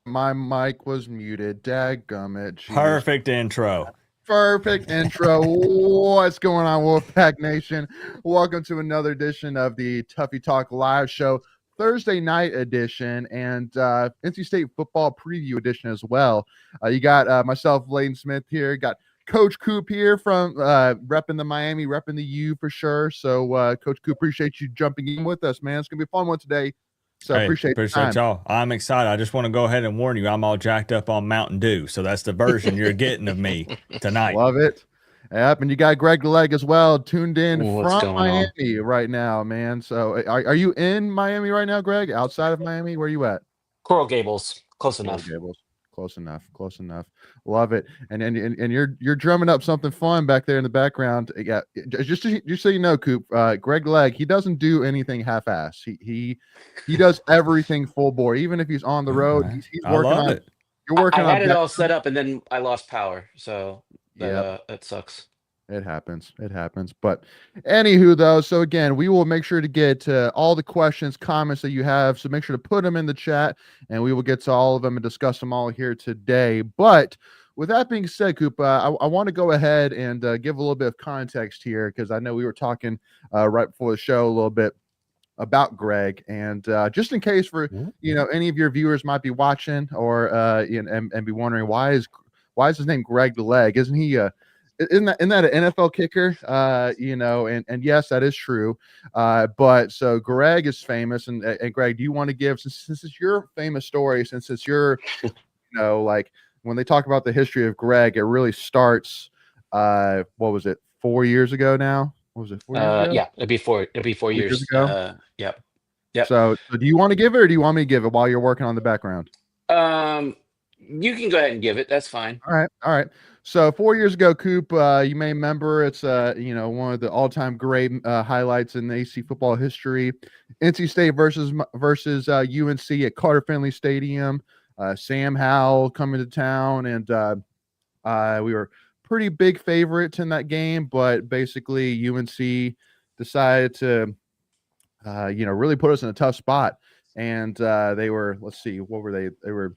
My mic was muted. Dadgummit. Jeez. Perfect intro. Perfect intro. What's going on, Wolfpack Nation? Welcome to another edition of the Tuffy Talk live show, Thursday night edition, and NC State football preview edition as well. You got myself, Layden Smith here. Got Coach COOP here from repping the Miami, repping the U for sure. So, Coach COOP, appreciate you jumping in with us, man. It's going to be a fun one today. So hey, appreciate y'all. I'm excited. I just want to go ahead and warn you, I'm all jacked up on Mountain Dew. So that's the version you're getting of me tonight. Love it. Yep, and you got Greg the Leg as well, tuned in What's from Miami right now, man. So are you in Miami right now, Greg? Outside of Miami? Where are you at? Coral Gables. Close enough. Gables. Close enough. Love it. And you're drumming up something fun back there in the background. Yeah, just so you know, Coop, Greg Leg, he doesn't do anything half-ass. He does everything full bore. Even if he's on the road, he's working on it. You're working on I had it all set up, and then I lost power, so that sucks. It happens. But anywho, though, so again, we will make sure to get to all the questions, comments that you have. So make sure to put them in the chat, and we will get to all of them and discuss them all here today. But with that being said, Coop, I want to go ahead and give a little bit of context here, because I know we were talking right before the show a little bit about Greg, and just in case for any of your viewers might be watching or and be wondering why is his name Greg the Leg? Isn't he Isn't that an NFL kicker? And yes, that is true. But so Greg is famous, and Greg, do you want to give, since it's your famous story, since it's your, like when they talk about the history of Greg, it really starts. What was it? 4 years ago now? What was it? 4 years ago? Yeah, it'd be 4 years ago. Yep. So do you want to give it, or do you want me to give it while you're working on the background? You can go ahead and give it. That's fine. All right. So 4 years ago, Coop, you may remember, it's one of the all-time great highlights in the AC football history. NC State versus UNC at Carter Finley Stadium. Sam Howell coming to town, and we were pretty big favorites in that game, but basically UNC decided to really put us in a tough spot, and they were, let's see, what were they? They were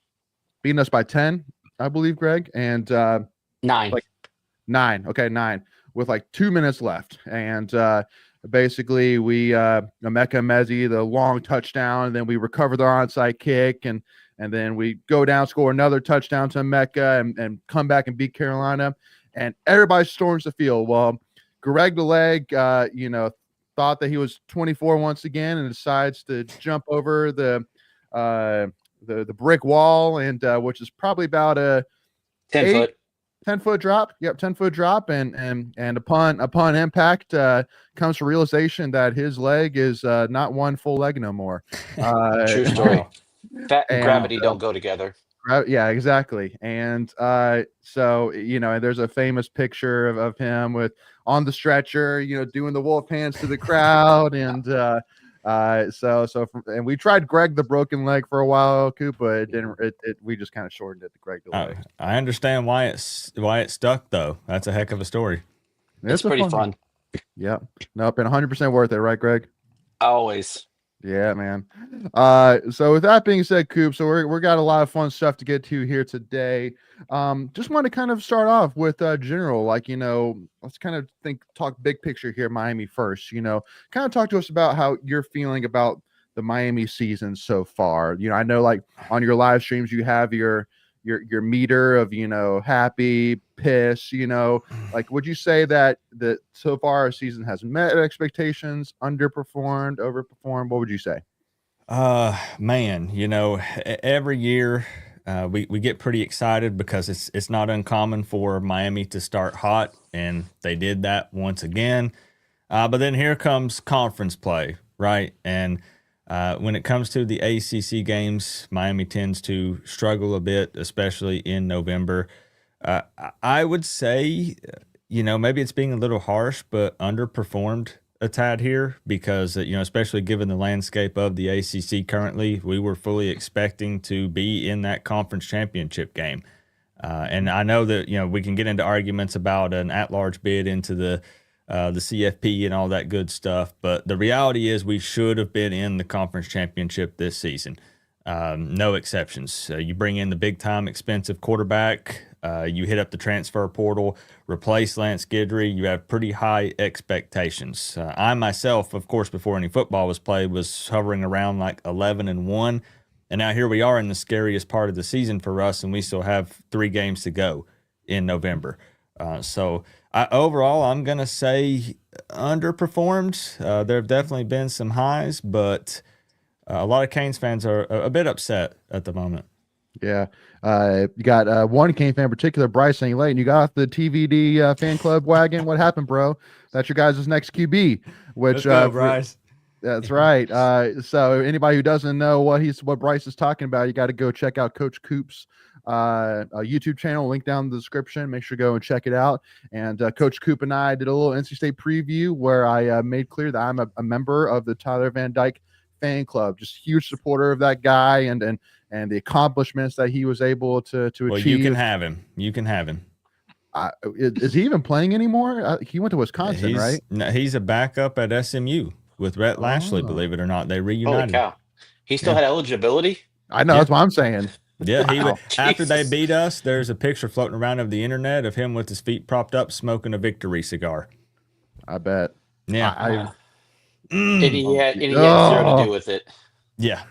beating us by 10, I believe, Greg, and 9. Okay, 9 with like 2 minutes left, and basically we Emeka Mezi, the long touchdown, and then we recover the onside kick, and then we go down, score another touchdown to Emeka, and come back and beat Carolina, and everybody storms the field. Well, Greg the Leg, thought that he was 24 once again, and decides to jump over the brick wall, and which is probably about a 10 foot. 10-foot drop. Yep, 10-foot drop, and upon impact comes to realization that his leg is not one full leg no more. True story. Wow. Fat and And gravity don't go together. yeah, exactly. And so there's a famous picture of him with on the stretcher, doing the wolf hands to the crowd, and and we tried Greg the broken leg for a while, Coop, but it didn't. We just kind of shortened it to Greg the leg. I understand why it stuck though. That's a heck of a story. It's pretty fun. Yeah. Nope. And 100% worth it, right, Greg? Always. Yeah, man. So with that being said, Coop, so we're got a lot of fun stuff to get to here today. Just want to kind of start off with general, let's kind of talk big picture here, Miami first. Kind of talk to us about how you're feeling about the Miami season so far. I know like on your live streams you have your meter of happy, piss, like would you say that so far our season has met expectations, underperformed, overperformed? What would you say? Man, every year we get pretty excited because it's not uncommon for Miami to start hot, and they did that once again. But then here comes conference play, right? And when it comes to the ACC games, Miami tends to struggle a bit, especially in November. I would say, maybe it's being a little harsh, but underperformed a tad here because, especially given the landscape of the ACC currently, we were fully expecting to be in that conference championship game. And I know that, we can get into arguments about an at-large bid into the CFP and all that good stuff. But the reality is we should have been in the conference championship this season. No exceptions. You bring in the big-time expensive quarterback. You hit up the transfer portal, replace Lance Guidry. You have pretty high expectations. I myself, of course, before any football was played, was hovering around like 11-1. And now here we are in the scariest part of the season for us, and we still have 3 games to go in November. So overall, I'm going to say underperformed. There have definitely been some highs, but a lot of Canes fans are a bit upset at the moment. Yeah. You got one Cane fan in particular, Bryce, saying, Layton, you got off the TVD fan club wagon. What happened, bro? That's your guys' next QB, which, Let's go, Bryce. That's right. So anybody who doesn't know what Bryce is talking about, you got to go check out Coach Coop's YouTube channel, link down in the description. Make sure to go and check it out. And Coach Coop and I did a little NC State preview where I made clear that I'm a member of the Tyler Van Dyke fan club, just huge supporter of that guy and the accomplishments that he was able to achieve. Well, you can have him. You can have him. Is he even playing anymore? He went to Wisconsin, right? No, he's a backup at SMU with Rhett Lashley, believe it or not. They reunited. Holy cow. He still had eligibility? I know. That's what I'm saying. Yeah, Wow. After they beat us, there's a picture floating around of the internet of him with his feet propped up smoking a victory cigar. I bet. Yeah. And he had zero to do with it. Yeah.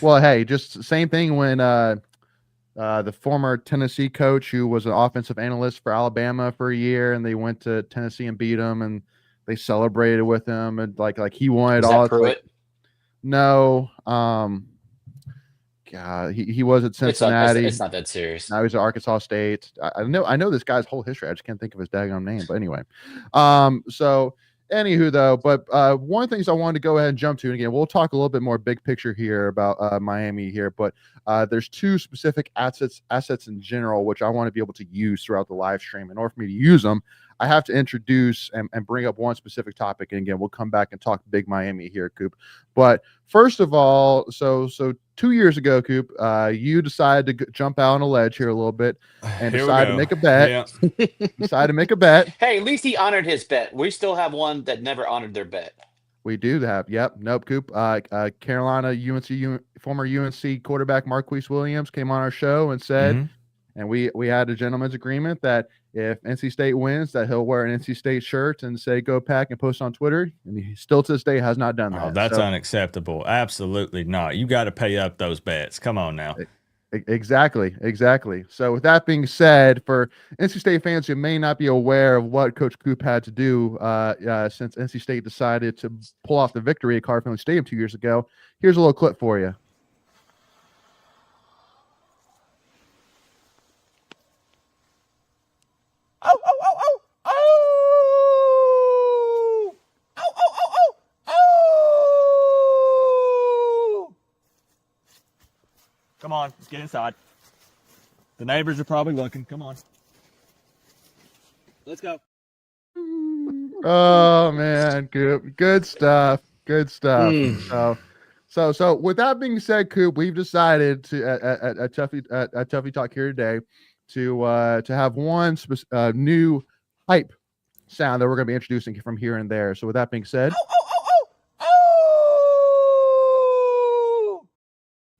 Well, hey, just same thing when the former Tennessee coach who was an offensive analyst for Alabama for a year, and they went to Tennessee and beat him, and they celebrated with him, and like he wanted all. Pruitt? No, God, he was at Cincinnati. It's not that serious. Now he's at Arkansas State. I know this guy's whole history. I just can't think of his daggone name. But anyway, so anywho, though, but one of the things I wanted to go ahead and jump to, and again, we'll talk a little bit more big picture here about Miami here, but there's 2 specific assets in general, which I want to be able to use throughout the live stream. In order for me to use them, I have to introduce and bring up one specific topic. And again, we'll come back and talk big Miami here, Coop. But first of all, so 2 years ago, Coop, you decided to jump out on a ledge here a little bit and decided to make a bet. Yeah. Decided to make a bet. Hey, at least he honored his bet. We still have one that never honored their bet. We do have. Yep. Nope, Coop. Carolina former UNC quarterback Marquise Williams came on our show and said, and we had a gentleman's agreement that if NC State wins, that he'll wear an NC State shirt and say "Go Pack" and post on Twitter. And he still to this day has not done that. Oh, that's unacceptable. Absolutely not. You got to pay up those bets. Come on now. Exactly. So with that being said, for NC State fans who may not be aware of what Coach Coop had to do since NC State decided to pull off the victory at Carter Finley Stadium 2 years ago, here's a little clip for you. on. Let's get inside. The neighbors are probably looking. Come on. Let's go. Oh man, Coop. Good stuff. Good stuff. So with that being said, Coop, we've decided to at Tuffy Talk here today to have one new hype sound that we're going to be introducing from here and there. So with that being said,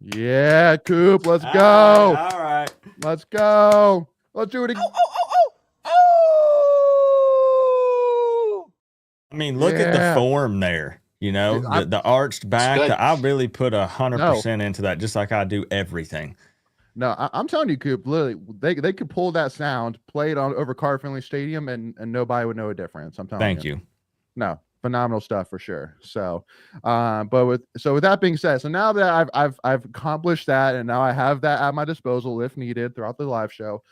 yeah, Coop, let's go. All right. Let's go. Let's do it again. I mean, look at the form there. You know, the arched back. I really put 100% into that, just like I do everything. No, I'm telling you, Coop. Literally, they could pull that sound, play it on over Carter Finley Stadium, and nobody would know a difference. I'm telling you. Thank you. No, phenomenal stuff for sure. So, but with that being said, so now that I've accomplished that, and now I have that at my disposal if needed throughout the live show.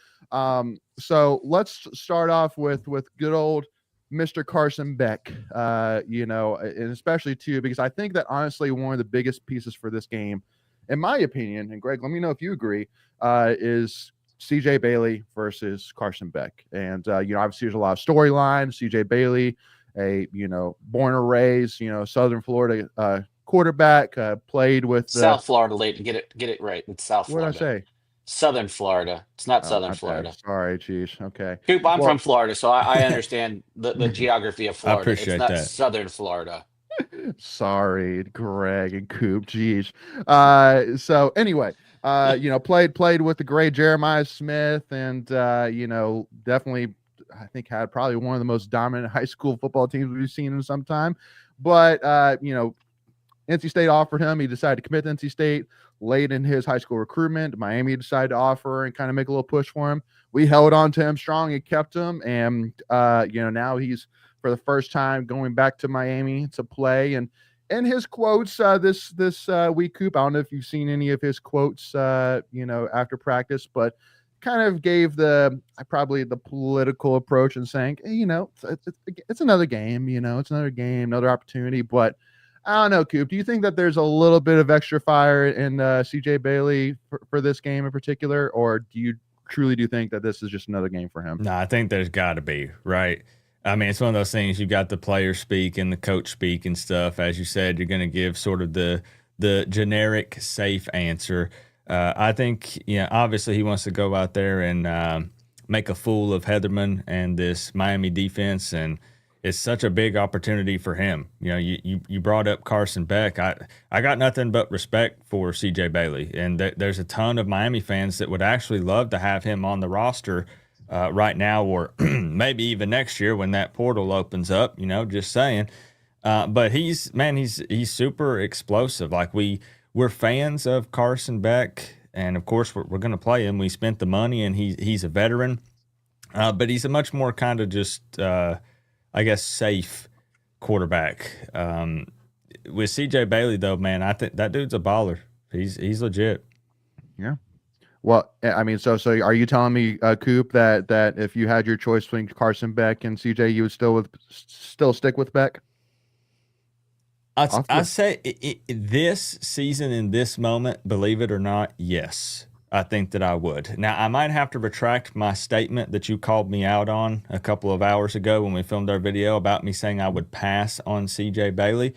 So let's start off with good old Mr. Carson Beck, you know, and especially too, because I think that honestly, one of the biggest pieces for this game, in my opinion, and Greg, let me know if you agree, is CJ Bailey versus Carson Beck. And, you know, obviously there's a lot of storyline. CJ Bailey, you know, born and raised, you know, Southern Florida quarterback, played with South Florida, Leighton. Get it right. It's South Florida. What did I say? Southern Florida. It's not Southern Florida. Sorry, geez. Okay. Coop, I'm from Florida, so I understand the geography of Florida. I appreciate it's not that. Southern Florida. Sorry, Greg and Coop. Geez. So anyway, you know, played with the great Jeremiah Smith, and you know, definitely, I think had probably one of the most dominant high school football teams we've seen in some time. But you know, NC State offered him. He decided to commit to NC State late in his high school recruitment. Miami decided to offer and kind of make a little push for him. We held on to him strong and kept him. And, you know, now he's for the first time going back to Miami to play. And his quotes this week, Coop, I don't know if you've seen any of his quotes, you know, after practice, but kind of gave probably the political approach and saying, hey, you know, it's another game, you know, it's another game, another opportunity. But I don't know, Coop. Do you think that there's a little bit of extra fire in CJ Bailey for this game in particular, or do you truly think that this is just another game for him? No, I think there's got to be, right? I mean, it's one of those things. You got the player speak and the coach speak and stuff. As you said, you're going to give sort of the generic safe answer. I think, you know, obviously he wants to go out there and make a fool of Heatherman and this Miami defense, and it's such a big opportunity for him. You know, you brought up Carson Beck. I got nothing but respect for CJ Bailey, and there's a ton of Miami fans that would actually love to have him on the roster right now, or maybe even next year when that portal opens up. You know, just saying. But he's super explosive. Like we're fans of Carson Beck, and of course we're going to play him. We spent the money, and he's a veteran, but he's a much more kind of just. I guess safe quarterback. With CJ Bailey though, man, I think that dude's a baller. He's legit. Yeah. Well, I mean, so are you telling me, Coop, that if you had your choice between Carson Beck and CJ, you would still stick with Beck? I say this season in this moment, believe it or not, yes. I think that I would. Now, I might have to retract my statement that you called me out on a couple of hours ago when we filmed our video about me saying I would pass on CJ Bailey.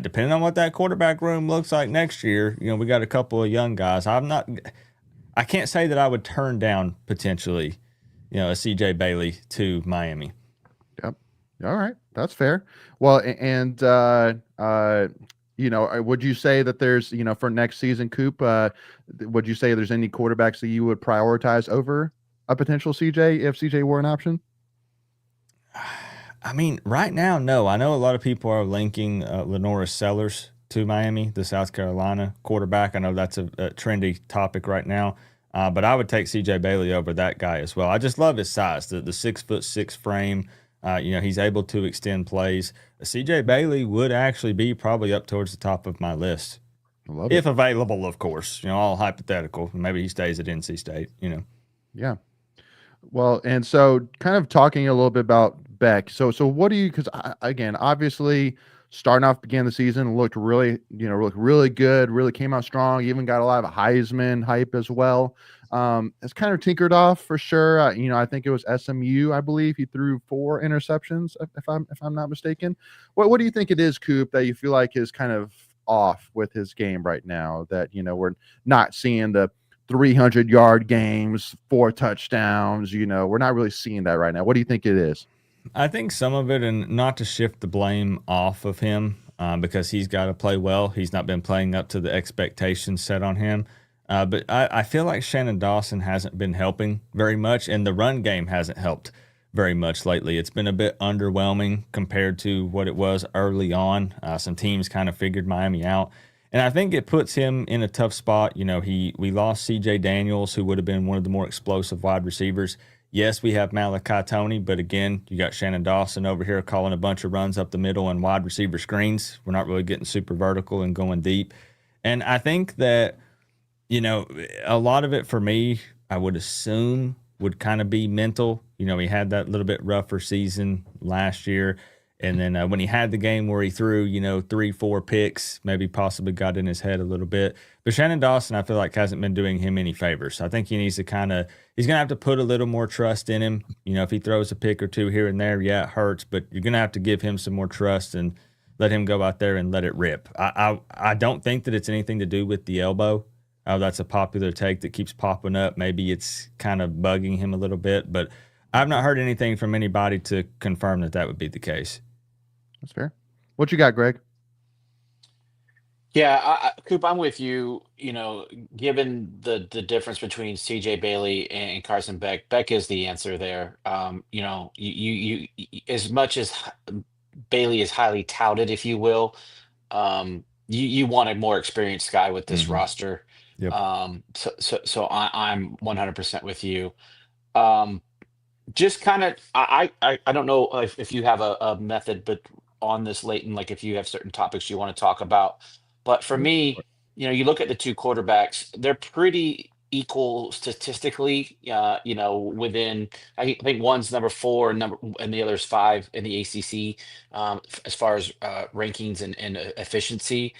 Depending on what that quarterback room looks like next year, you know, we got a couple of young guys. I can't say that I would turn down potentially, you know, a CJ Bailey to Miami. Yep. All right. That's fair. Well, and, you know, would you say that there's, you know, for next season, Coop, would you say there's any quarterbacks that you would prioritize over a potential CJ if CJ were an option? I mean, right now, no. I know a lot of people are linking Lenora Sellers to Miami, the South Carolina quarterback. I know that's a trendy topic right now, but I would take CJ Bailey over that guy as well. I just love his size, the 6'6" frame. You know, he's able to extend plays. CJ Bailey would actually be probably up towards the top of my list. If available, of course. You know, all hypothetical. Maybe he stays at NC State, you know. Yeah. Well, and so kind of talking a little bit about Beck. So what do you, because again, obviously starting off, began the season, looked really, looked really good, really came out strong, even got a lot of Heisman hype as well. It's kind of tinkered off for sure. I think it was SMU, I believe he threw 4 interceptions, if I'm not mistaken. What do you think it is, Coop, that you feel like is kind of off with his game right now, that we're not seeing the 300-yard games, 4 touchdowns? We're not really seeing that right now. What do you think it is? I think some of it, and not to shift the blame off of him, because he's got to play well. He's not been playing up to the expectations set on him. But I feel like Shannon Dawson hasn't been helping very much, and the run game hasn't helped very much lately. It's been a bit underwhelming compared to what it was early on. Some teams kind of figured Miami out. And I think it puts him in a tough spot. We lost C.J. Daniels, who would have been one of the more explosive wide receivers. Yes, we have Malachi Toney, but again, you got Shannon Dawson over here calling a bunch of runs up the middle and wide receiver screens. We're not really getting super vertical and going deep. And I think that, a lot of it for me, I would assume would kind of be mental. He had that little bit rougher season last year. And then when he had the game where he threw, 3-4 picks, maybe possibly got in his head a little bit. But Shannon Dawson, I feel like, hasn't been doing him any favors. I think he needs to he's going to have to put a little more trust in him. If he throws a pick or two here and there, yeah, it hurts, but you're going to have to give him some more trust and let him go out there and let it rip. I don't think that it's anything to do with the elbow. That's a popular take that keeps popping up. Maybe it's kind of bugging him a little bit, but I've not heard anything from anybody to confirm that would be the case. That's fair. What you got, Greg? Yeah, Coop, I'm with you. Given the difference between C.J. Bailey and Carson Beck, Beck is the answer there. As much as Bailey is highly touted, if you will, you want a more experienced guy with this roster. Yep. So I'm 100% with you. Just kind of, I don't know if you have a method, but on this, Leighton, like if you have certain topics you want to talk about. But for me, you look at the 2 quarterbacks, they're pretty equal statistically. Within, I think one's number 4 and the other's 5 in the ACC, as far as rankings and efficiency.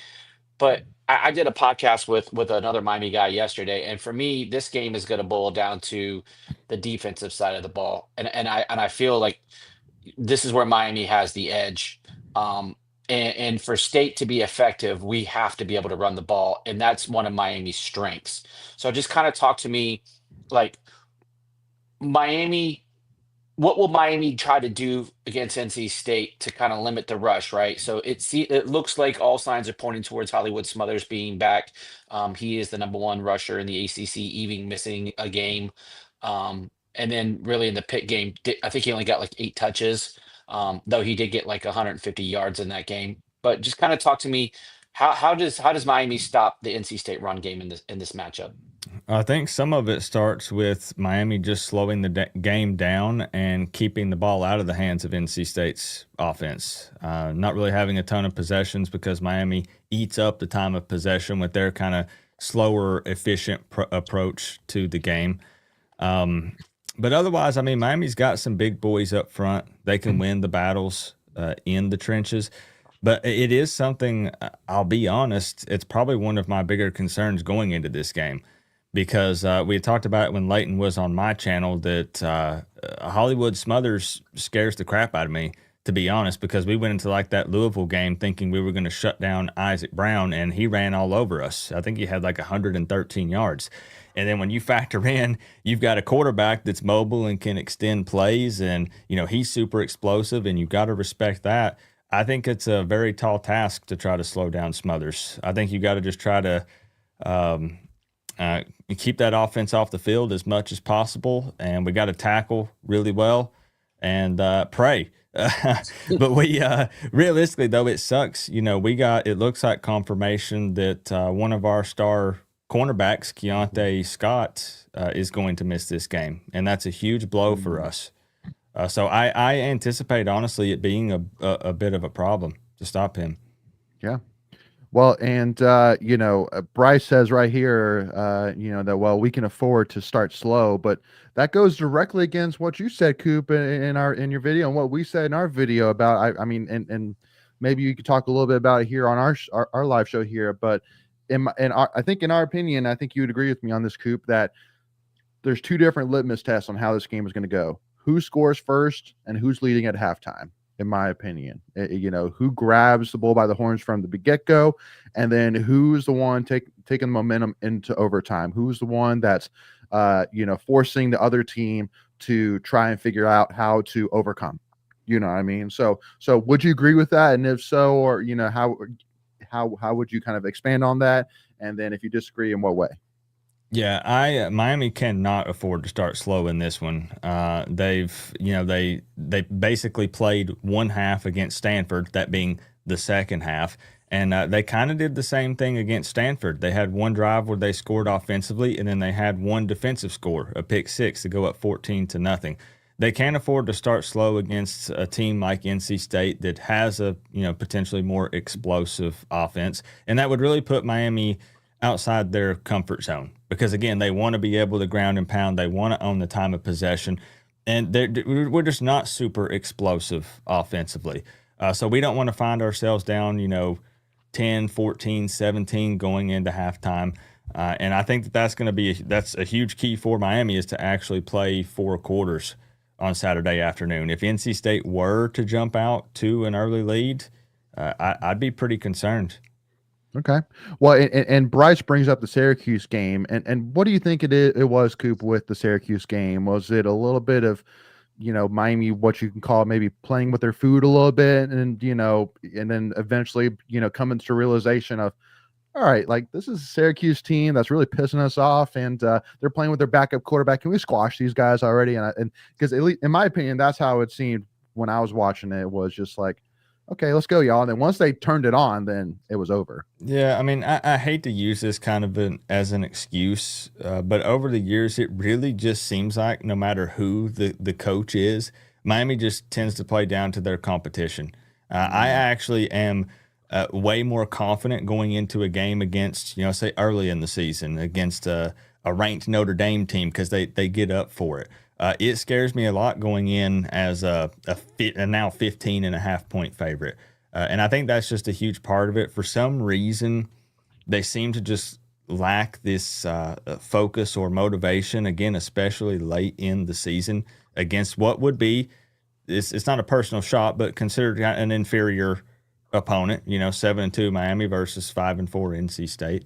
But I did a podcast with another Miami guy yesterday, and for me, this game is going to boil down to the defensive side of the ball, and I feel like this is where Miami has the edge. And for State to be effective, we have to be able to run the ball, and that's one of Miami's strengths. So just kind of talk to me, like Miami. What will Miami try to do against NC State to kind of limit the rush, right? So it looks like all signs are pointing towards Hollywood Smothers being back. He is the number 1 rusher in the ACC, even missing a game. And then really in the Pitt game, I think he only got like 8 touches, though he did get like 150 yards in that game. But just kind of talk to me, how does Miami stop the NC State run game in this matchup? I think some of it starts with Miami just slowing the game down and keeping the ball out of the hands of NC State's offense. Not really having a ton of possessions because Miami eats up the time of possession with their kind of slower, efficient approach to the game. But otherwise, I mean, Miami's got some big boys up front. They can win the battles in the trenches. But it is something, I'll be honest, it's probably one of my bigger concerns going into this game. Because we had talked about it when Leighton was on my channel that Hollywood Smothers scares the crap out of me, to be honest, because we went into like that Louisville game thinking we were going to shut down Isaac Brown, and he ran all over us. I think he had like 113 yards. And then when you factor in, you've got a quarterback that's mobile and can extend plays, and he's super explosive, and you've got to respect that. I think it's a very tall task to try to slow down Smothers. I think you got to just try to keep that offense off the field as much as possible, and we got to tackle really well and pray. But we realistically, though, it sucks. It looks like confirmation that one of our star cornerbacks, Keontae Scott, is going to miss this game, and that's a huge blow for us. So I anticipate, honestly, it being a bit of a problem to stop him. Yeah. Well, and Bryce says right here, that we can afford to start slow, but that goes directly against what you said, Coop, in your video, and what we said in our video about. I mean, and maybe you could talk a little bit about it here on our live show here. But I think in our opinion, I think you would agree with me on this, Coop, that there's two different litmus tests on how this game is going to go: who scores first and who's leading at halftime. In my opinion, who grabs the bull by the horns from the get go, and then who's the one taking the momentum into overtime. Who's the one that's forcing the other team to try and figure out how to overcome. You know what I mean? So would you agree with that? And if so, or how would you kind of expand on that? And then if you disagree, in what way? Yeah, Miami cannot afford to start slow in this one. They basically played one half against Stanford, that being the second half, and they kind of did the same thing against Stanford. They had one drive where they scored offensively, and then they had one defensive score, a pick six, to go up 14-0. They can't afford to start slow against a team like NC State that has a potentially more explosive offense, and that would really put Miami outside their comfort zone, because again, they want to be able to ground and pound, they want to own the time of possession, and we're just not super explosive offensively. So we don't want to find ourselves down 10, 14, 17 going into halftime. And I think that's going to be that's a huge key for Miami, is to actually play 4 quarters on Saturday afternoon. If NC State were to jump out to an early lead, I'd be pretty concerned. Okay. Well, and Bryce brings up the Syracuse game, and what do you think it was, Coop, with the Syracuse game? Was it a little bit of, Miami, what you can call maybe playing with their food a little bit, and and then eventually, coming to realization of, all right, like, this is a Syracuse team that's really pissing us off, and they're playing with their backup quarterback. Can we squash these guys already? And because at least in my opinion, that's how it seemed when I was watching it. It was just like, okay, let's go, y'all. And then once they turned it on, then it was over. Yeah, I mean, I hate to use this kind of as an excuse, but over the years, it really just seems like no matter who the coach is, Miami just tends to play down to their competition. I actually am way more confident going into a game against, say early in the season against a ranked Notre Dame team, because they get up for it. It scares me a lot going in as a now 15.5 point favorite. And I think that's just a huge part of it. For some reason, they seem to just lack this focus or motivation, again, especially late in the season, against what would be, it's not a personal shot, but considered an inferior opponent, 7-2 Miami versus 5-4 NC State.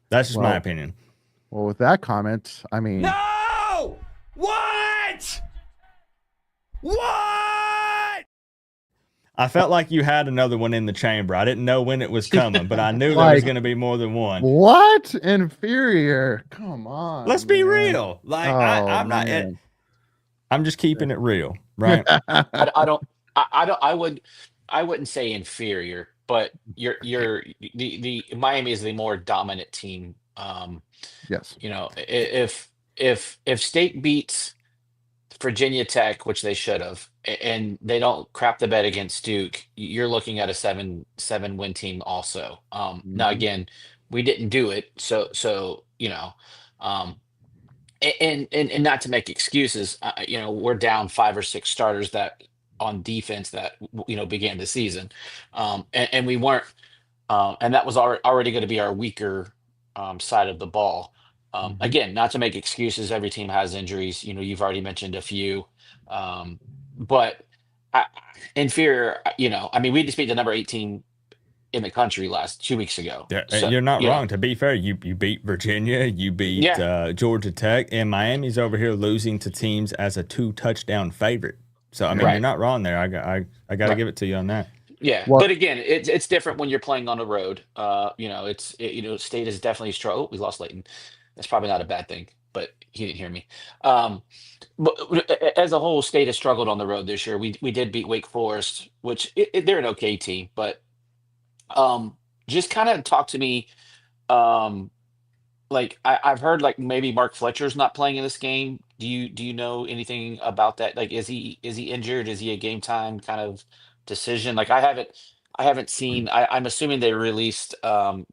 That's just my opinion. Well, with that comment, I mean... No! What? I felt like you had another one in the chamber. I didn't know when it was coming, but I knew there was going to be more than one. What? Inferior? Come on. Let's be real. Like, I'm not. I'm just keeping it real, right? I wouldn't say inferior, but the Miami is the more dominant team. Yes. If State beats Virginia Tech, which they should have, and they don't crap the bed against Duke, you're looking at a 7 win team also. Now again, we didn't do it, so and not to make excuses, we're down 5 or 6 starters that on defense that began the season, and we weren't, and that was already going to be our weaker side of the ball. Again, not to make excuses, every team has injuries. You've already mentioned a few, but inferior. I mean, we just beat the number 18 in the country 2 weeks ago. Yeah, so, you're not wrong. To be fair, you beat Virginia, you beat Georgia Tech, and Miami's over here losing to teams as a 2-touchdown favorite. So I mean, you're not wrong there. I got to give it to you on that. Yeah, but again, it's different when you're playing on the road. State is definitely struggle. We lost Leighton. That's probably not a bad thing, but he didn't hear me. But as a whole, State has struggled on the road this year. We did beat Wake Forest, which they're an okay team, but just kind of talk to me. Like I've heard like maybe Mark Fletcher's not playing in this game. Do you know anything about that? Like, is he injured? Is he a game time kind of decision? Like, I haven't seen. I'm assuming they released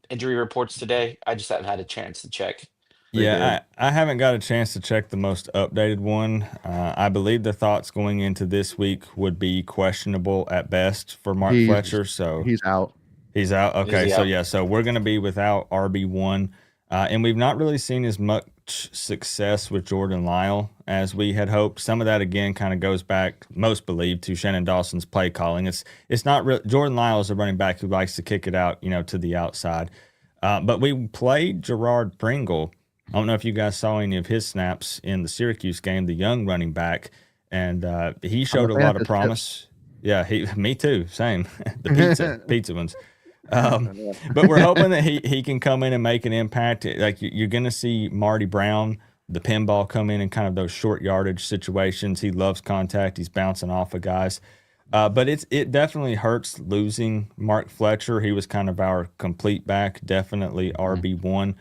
injury reports today. I just haven't had a chance to check. They did. I haven't got a chance to check the most updated one. I believe the thoughts going into this week would be questionable at best for Mark He's Fletcher. So he's out. he's out. Is Okay, he so out? yeah, so we're going to be without RB1, and we've not really seen as much success with Jordan Lyle as we had hoped. Some of that again kind of goes back, most believe, to Shannon Dawson's play calling. It's not Jordan Lyle is a running back who likes to kick it out, to the outside. But we played Gerard Pringle. I don't know if you guys saw any of his snaps in the Syracuse game, the young running back, and he I'm showed a a fan lot of of his promise. Yeah, me too. Same. The chips. pizza ones. But we're hoping that he can come in and make an impact. Like you're going to see Marty Brown, the pinball, come in kind of those short yardage situations. He loves contact. He's bouncing off of guys. But it definitely hurts losing Mark Fletcher. He was kind of our complete back, definitely RB1.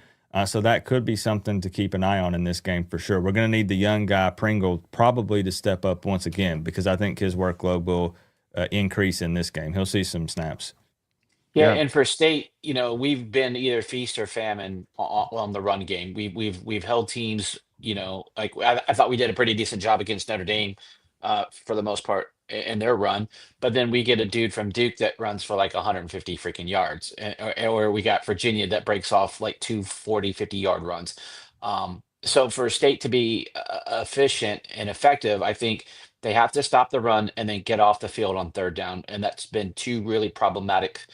So that could be something to keep an eye on in this game for sure. We're going to need the young guy, Pringle, probably to step up once again because I think his workload will increase in this game. He'll see some snaps. Yeah, Yeah. and for state, we've been either feast or famine on the run game. We've held teams, like I thought we did a pretty decent job against Notre Dame, for the most part in their run. But then we get a dude from Duke that runs for like 150 freaking yards, or we got Virginia that breaks off like 240, 50-yard runs. So for state to be efficient and effective, I think they have to stop the run and then get off the field on third down, and that's been two really problematic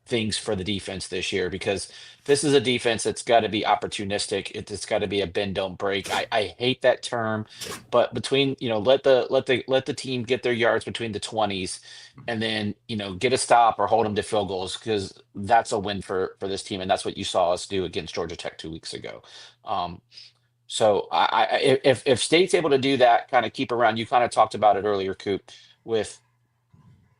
things for the defense this year because this is a defense that's got to be opportunistic. It's got to be a bend don't break. I hate that term, but between let the team get their yards between the 20s, and then get a stop or hold them to field goals because that's a win for this team, and that's what you saw us do against Georgia Tech 2 weeks ago. Um, so if State's able to do that, kind of keep around. You kind of talked about it earlier, Coop, with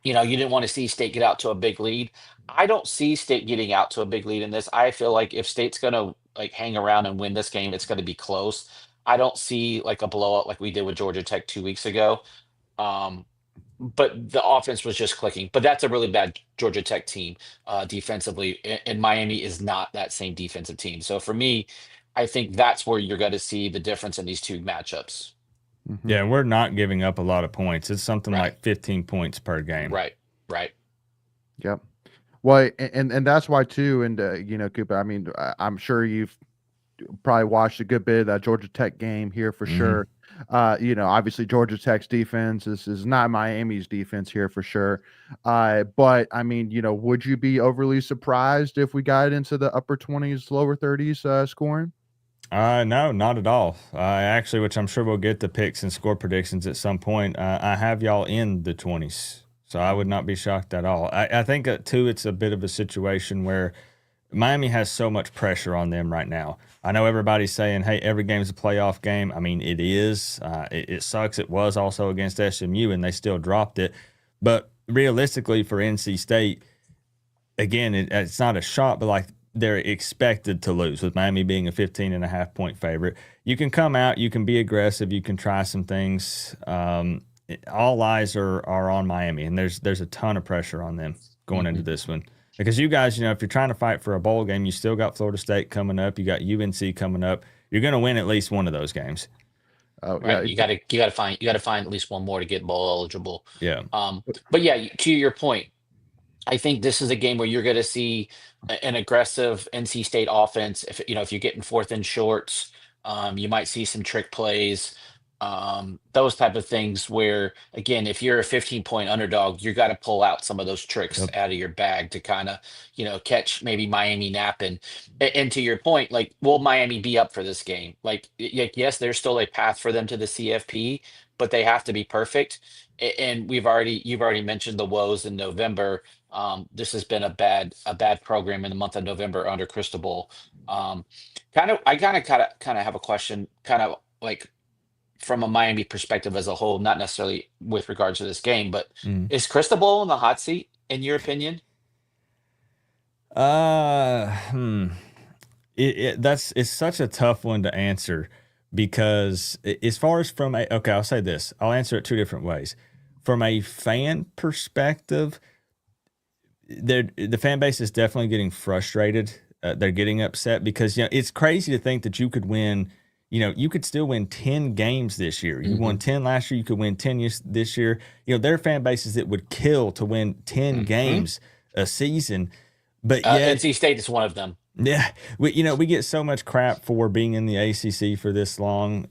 you didn't want to see State get out to a big lead. I don't see State getting out to a big lead in this. I feel like if State's going to like hang around and win this game, it's going to be close. I don't see like a blowout like we did with Georgia Tech 2 weeks ago. Um, but the offense was just clicking. But that's a really bad Georgia Tech team defensively, and Miami is not that same defensive team. So for me, I think that's where you're going to see the difference in these two matchups. Mhm. Yeah, and we're not giving up a lot of points. It's something Right. like 15 points per game. Right. Yep. Well, and that's why too. And Cooper. I mean, I'm sure you've probably watched a good bit of that Georgia Tech game here for Mhm. sure. Obviously Georgia Tech's defense is not Miami's defense here for sure. But I mean, would you be overly surprised if we got into the upper 20s, lower 30s scoring? No, not at all. Actually, which I'm sure we'll get the picks and score predictions at some point. I have y'all in the 20s, so I would not be shocked at all. I think, too, it's a bit of a situation where Miami has so much pressure on them right now. I know everybody's saying, hey, every game's a playoff game. I mean, it is. It sucks. It was also against SMU, and they still dropped it. But realistically, for NC State, again, it's not a shot, but like they're expected to lose with Miami being a 15.5 point favorite. You can come out, you can be aggressive, you can try some things. All eyes are on Miami, and there's a ton of pressure on them going into this one. Because you guys, if you're trying to fight for a bowl game, you still got Florida State coming up, you got UNC coming up. You're going to win at least one of those games. Oh, Right. yeah. You gotta find at least one more to get bowl eligible. Yeah. But yeah, to your point, I think this is a game where you're going to see an aggressive NC State offense. If you're getting fourth and shorts, you might see some trick plays, those type of things. Where again, if you're a 15-point underdog, you got to pull out some of those tricks Yep. out of your bag to kind of catch maybe Miami napping. And to your point, like, will Miami be up for this game? Like, yes, there's still a path for them to the CFP, but they have to be perfect. And you've already mentioned the woes in November. This has been a bad program in the month of November under Cristobal. I kind of have a question, kind of like from a Miami perspective as a whole, not necessarily with regards to this game, but Mm. is Cristobal in the hot seat in your opinion? It's such a tough one to answer because as far as I'll say this. I'll answer it two different ways. From a fan perspective, the fan base is definitely getting frustrated they're getting upset because, it's crazy to think that you could win. You could still win 10 games this year. You won 10 last year. You could win 10 this year. There are fan bases that would kill to win 10 games a season. But yet, NC State is one of them. yeah, we get so much crap for being in the ACC for this long,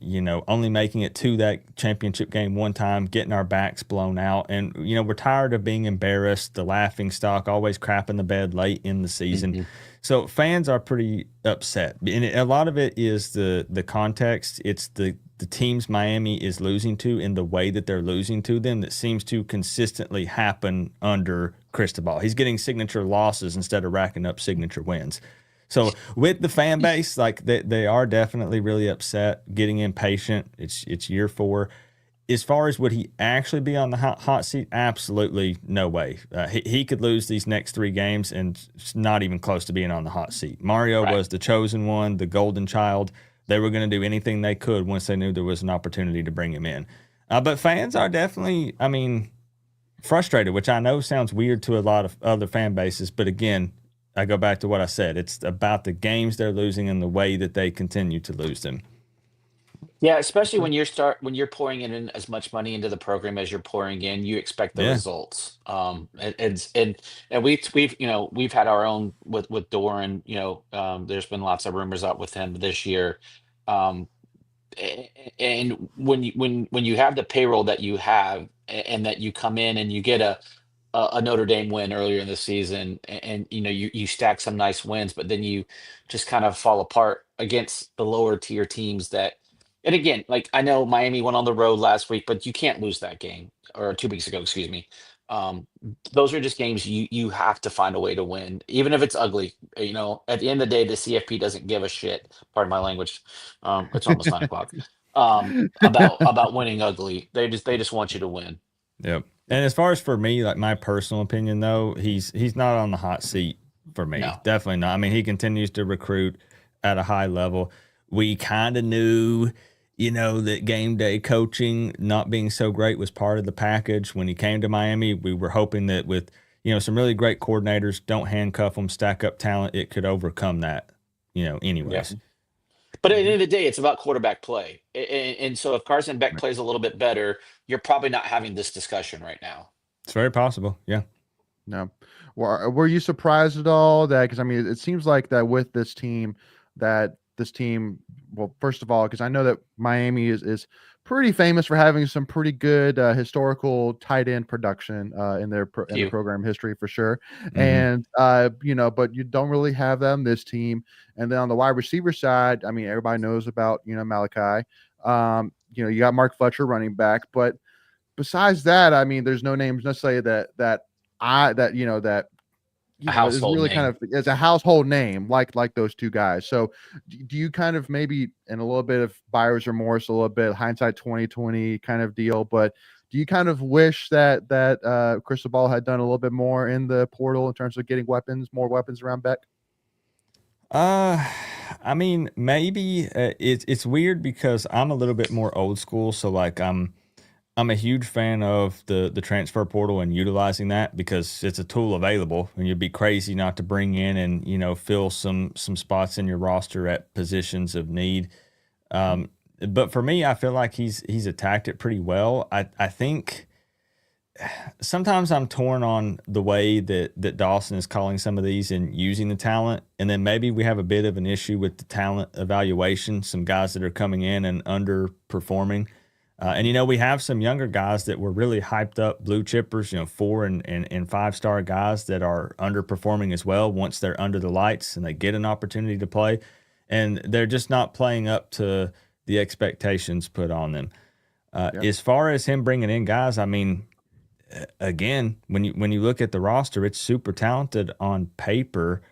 only making it to that championship game one time, getting our backs blown out. And, we're tired of being embarrassed, the laughing stock, always crapping the bed late in the season. So fans are pretty upset. And a lot of it is the context. It's the teams Miami is losing to and the way that they're losing to them that seems to consistently happen under Cristobal. He's getting signature losses instead of racking up signature wins. So with the fan base, like they are definitely really upset, getting impatient. It's year 4. As far as would he actually be on the hot seat? Absolutely no way. He could lose these next 3 games and it's not even close to being on the hot seat. Mario was the chosen one, the golden child. They were going to do anything they could once they knew there was an opportunity to bring him in. But fans are definitely, frustrated, which I know sounds weird to a lot of other fan bases. But again, I go back to what I said. It's about the games they're losing and the way that they continue to lose them. Yeah, especially when you're pouring in as much money into the program as you're pouring in, you expect the results. And we've had our own with Doran. There's been lots of rumors out with him this year. Um, and when you have the payroll that you have, and that you come in and you get a Notre Dame win earlier in the season, and you stack some nice wins, but then you just kind of fall apart against the lower tier teams that. And again, like, I know Miami went on the road last week, but you can't lose that game, or 2 weeks ago, excuse me. Um, those are just games you have to find a way to win, even if it's ugly. At the end of the day, the CFP doesn't give a shit. Pardon my language. It's almost 9 o'clock. About winning ugly. They just want you to win. Yep. And as far as for me, like my personal opinion, though, he's not on the hot seat for me. No. Definitely not. I mean, he continues to recruit at a high level. We kind of knew, that game day coaching not being so great was part of the package. When he came to Miami, we were hoping that with, some really great coordinators, don't handcuff them, stack up talent, it could overcome that, anyways. Yeah. But at the end of the day, it's about quarterback play. And so if Carson Beck plays a little bit better, you're probably not having this discussion right now. It's very possible. Yeah. No. Were you surprised at all that, because it seems like that with this team, well, first of all, because I know that Miami is pretty famous for having some pretty good historical tight end production in their program history for sure. And but you don't really have that on this team. And then on the wide receiver side, everybody knows about Malachi. You got Mark Fletcher running back, but besides that, there's no names necessarily that is really name. kind of as a household name like those 2 guys. So do you kind of maybe in a little bit of buyer's remorse, a little bit hindsight 2020 kind of deal, but do you kind of wish that Cristobal had done a little bit more in the portal in terms of getting more weapons around Beck? Maybe it's weird because I'm a little bit more old school. So like I'm a huge fan of the transfer portal and utilizing that because it's a tool available, and you'd be crazy not to bring in and fill some spots in your roster at positions of need. But for me, I feel like he's attacked it pretty well. I think sometimes I'm torn on the way that Dawson is calling some of these and using the talent, and then maybe we have a bit of an issue with the talent evaluation. Some guys that are coming in and underperforming. And we have some younger guys that were really hyped up, blue chippers, 4 and 5-star guys that are underperforming as well once they're under the lights and they get an opportunity to play. And they're just not playing up to the expectations put on them. As far as him bringing in guys, again, when you look at the roster, it's super talented on paper.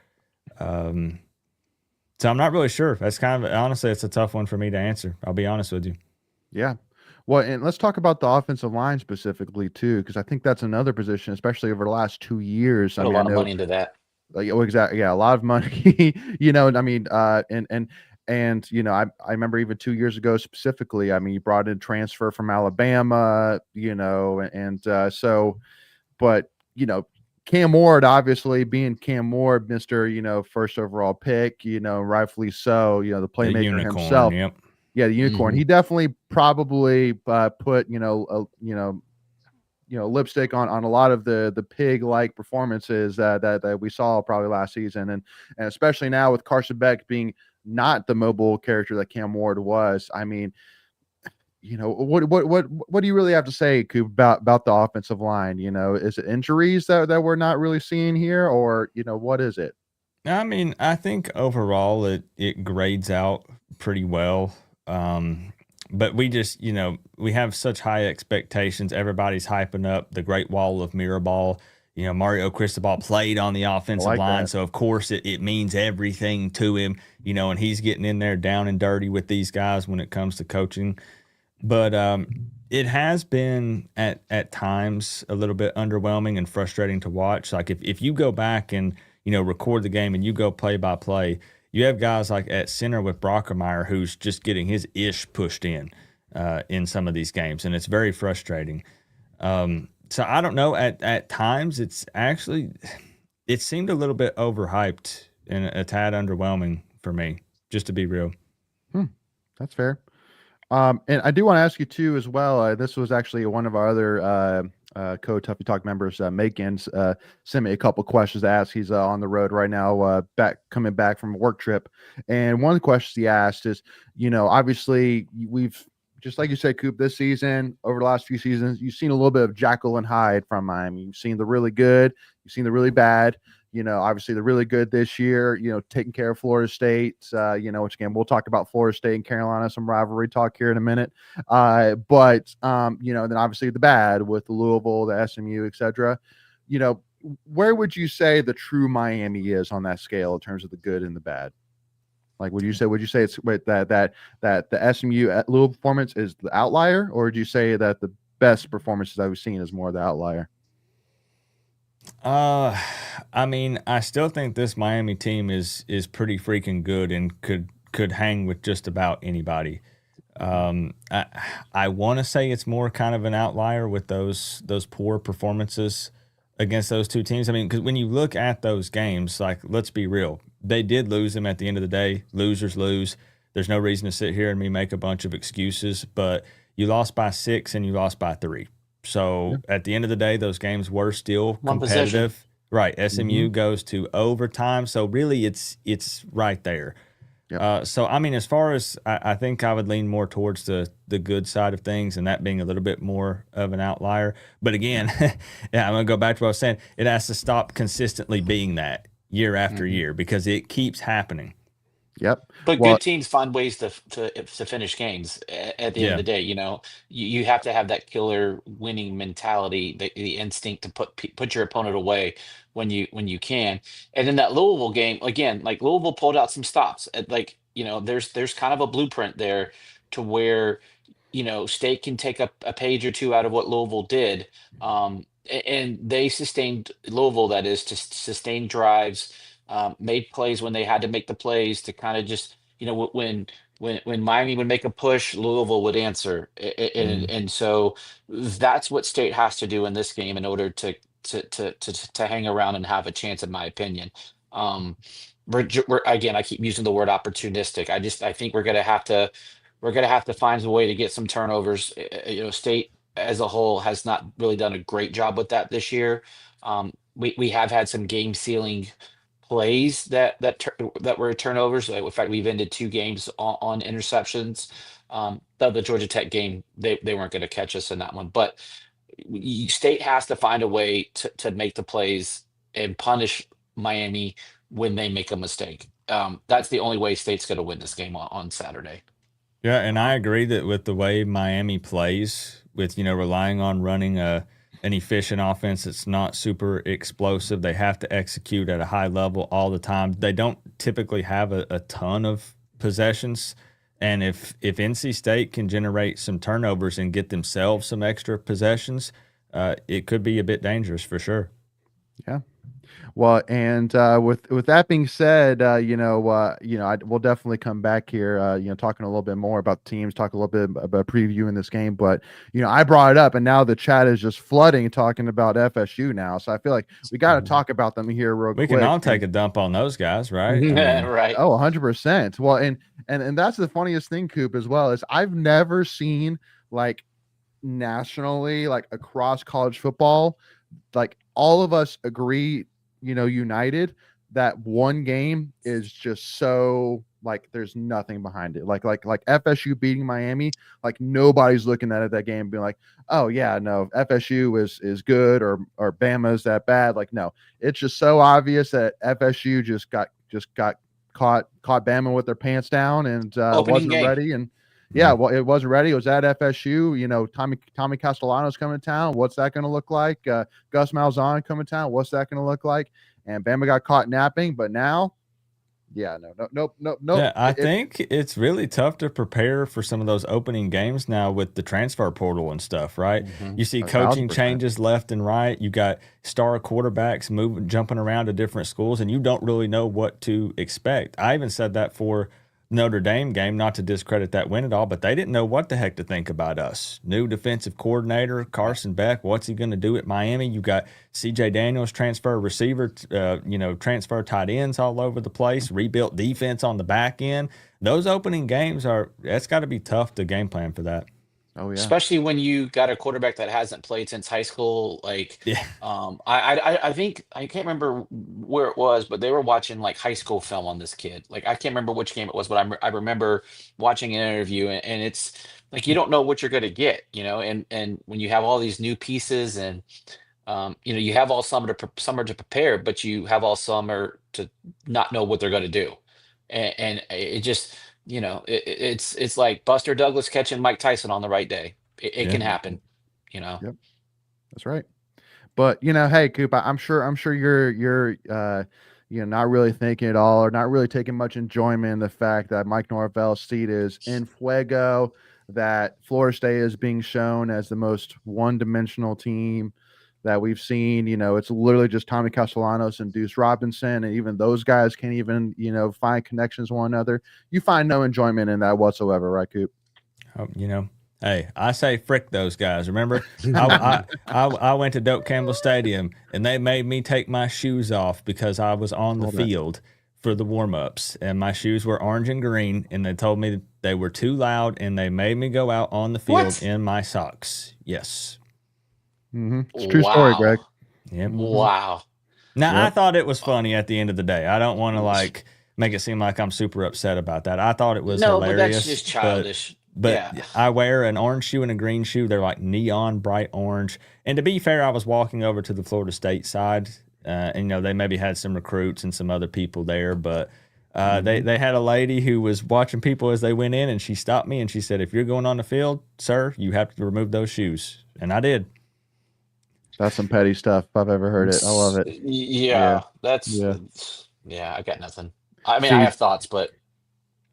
So I'm not really sure. That's honestly, it's a tough one for me to answer. I'll be honest with you. Yeah. Well, and let's talk about the offensive line specifically too, because I think that's another position, especially over the last 2 years. Put a lot of money into that. Exactly. Yeah, a lot of money. I remember even 2 years ago specifically. You brought in transfer from Alabama. But Cam Ward, obviously being Cam Ward, Mr. First overall pick, rightfully so, the The playmaker unicorn. himself. Yep. Yeah, the unicorn. He definitely probably put, lipstick on a lot of the pig like performances that we saw probably last season, and especially now with Carson Beck being not the mobile character that Cam Ward was. I mean, what do you really have to say, Coop, about the offensive line? Is it injuries that we're not really seeing here, or what is it? I mean, I think overall it grades out pretty well. But we just, we have such high expectations. Everybody's hyping up the Great Wall of Mirabal. Mario Cristobal played on the offensive line, that. so of course it means everything to him. And he's getting in there down and dirty with these guys when it comes to coaching. But it has been at times a little bit underwhelming and frustrating to watch. Like if you go back and record the game and you go play by play, you have guys like at center with Brockermeyer who's just getting his ish pushed in some of these games, and it's very frustrating. So I don't know. At times, it seemed a little bit overhyped and a tad underwhelming for me, just to be real. That's fair. And I do want to ask you too, as well. This was actually one of our other Tuffy Talk members, Megan, sent me a couple questions to ask. He's on the road right now, coming back from a work trip. And one of the questions he asked is, obviously we've, just like you said, Coop, this season, over the last few seasons, you've seen a little bit of Jekyll and Hyde from Miami. You've seen the really good, you've seen the really bad. Obviously the really good this year, taking care of Florida State, which again, we'll talk about Florida State and Carolina, some rivalry talk here in a minute. But then obviously the bad with the Louisville, the SMU, etc. Where would you say the true Miami is on that scale in terms of the good and the bad? Like, would you say it's that the SMU at Louisville performance is the outlier, or would you say that the best performances I've seen is more the outlier? I mean, I still think this Miami team is pretty freaking good and could hang with just about anybody. I want to say it's more kind of an outlier with those poor performances against those two teams. I mean, because when you look at those games, like, let's be real, they did lose them at the end of the day. Losers lose. There's no reason to sit here and me make a bunch of excuses, but you lost by 6 and you lost by 3. So at the end of the day, those games were still competitive. Right. SMU goes to overtime. So really it's right there. Yep. So, I mean, as far as I think I would lean more towards the good side of things, and that being a little bit more of an outlier. But again, yeah, I'm going to go back to what I was saying. It has to stop consistently being that year after year, because it keeps happening. Yep. But good teams find ways to finish games at the end of the day. You have to have that killer winning mentality, the instinct to put your opponent away when you can. And in that Louisville game, again, like Louisville pulled out some stops. There's kind of a blueprint there to where State can take a page or two out of what Louisville did. And they sustained Louisville, that is, to sustain drives, made plays when they had to make the plays, to kind of just, when Miami would make a push, Louisville would answer. And so that's what State has to do in this game in order to hang around and have a chance, in my opinion. Again, I keep using the word opportunistic. I think we're gonna have to find a way to get some turnovers. State as a whole has not really done a great job with that this year. We have had some game sealing plays that were turnovers. In fact, we've ended 2 games on interceptions. The Georgia Tech game, they weren't going to catch us in that one, but State has to find a way to make the plays and punish Miami when they make a mistake. That's the only way State's going to win this game on Saturday. Yeah, and I agree that with the way Miami plays, with relying on running an efficient offense that's not super explosive, they have to execute at a high level all the time. They don't typically have a ton of possessions, and if NC State can generate some turnovers and get themselves some extra possessions, it could be a bit dangerous for sure. Yeah. Well, and with that being said, we'll definitely come back here, talking a little bit more about the teams, talk a little bit about previewing this game. But I brought it up, and now the chat is just flooding talking about FSU now. So I feel like we got to talk about them here real We quick. can all take a dump on those guys, right? I mean, Right. Oh, 100%. Well, and that's the funniest thing, Coop, as well, is I've never seen like nationally, like across college football, like all of us agree, united that one game is just so like there's nothing behind it. Like FSU beating Miami, like nobody's looking at that game and being like, oh yeah, no, FSU is good or Bama's that bad. Like, no, it's just so obvious that FSU just got caught Bama with their pants down and Opening wasn't game. ready. And yeah, well, it wasn't ready. It was at FSU. Tommy Castellanos coming to town. What's that going to look like? Gus Malzahn coming to town. What's that going to look like? And Bama got caught napping, but now, yeah, nope. yeah, I think it's really tough to prepare for some of those opening games now with the transfer portal and stuff, right? You see coaching 1,000%. changes left and right. You got star quarterbacks jumping around to different schools, and you don't really know what to expect. I even said that for Notre Dame game, not to discredit that win at all, but they didn't know what the heck to think about us. New defensive coordinator, Carson Beck, what's he going to do at Miami? You got CJ Daniels, transfer receiver, transfer tight ends all over the place, rebuilt defense on the back end. Those opening games that's got to be tough to game plan for that. Oh yeah, Especially when you got a quarterback that hasn't played since high school. Like, Yeah. I think I can't remember where it was, but they were watching like high school film on this kid. Like, I can't remember which game it was, but I remember watching an interview, and it's like you don't know what you're going to get, and when you have all these new pieces, and you have all summer to prepare, but you have all summer to not know what they're going to do, and it just it's like Buster Douglas catching Mike Tyson on the right day. It Yeah. can happen, Yep. That's right. But hey, Coop, I'm sure you're not really thinking at all, or not really taking much enjoyment in the fact that Mike Norvell's seat is in fuego, that Florida State is being shown as the most one-dimensional team that we've seen. It's literally just Tommy Castellanos and Deuce Robinson, and even those guys can't even find connections with one another. You find no enjoyment in that whatsoever, right, Coop? Hey, I say frick those guys. Remember, I went to Doak Campbell Stadium and they made me take my shoes off because I was on the field for the warm ups, and my shoes were orange and green, and they told me they were too loud, and they made me go out on the field in my socks. Yes. It's a true story, Greg. Yep. Wow. Now, I thought it was funny at the end of the day. I don't want to make it seem like I'm super upset about that. I thought it was hilarious. But that's just childish. But yeah. I wear an orange shoe and a green shoe. They're like neon bright orange. And to be fair, I was walking over to the Florida State side, and they maybe had some recruits and some other people there. But they had a lady who was watching people as they went in, and she stopped me and she said, "If you're going on the field, sir, you have to remove those shoes." And I did. That's some petty stuff if I've ever heard it. I love it. Yeah. I got nothing. I mean, I have thoughts, but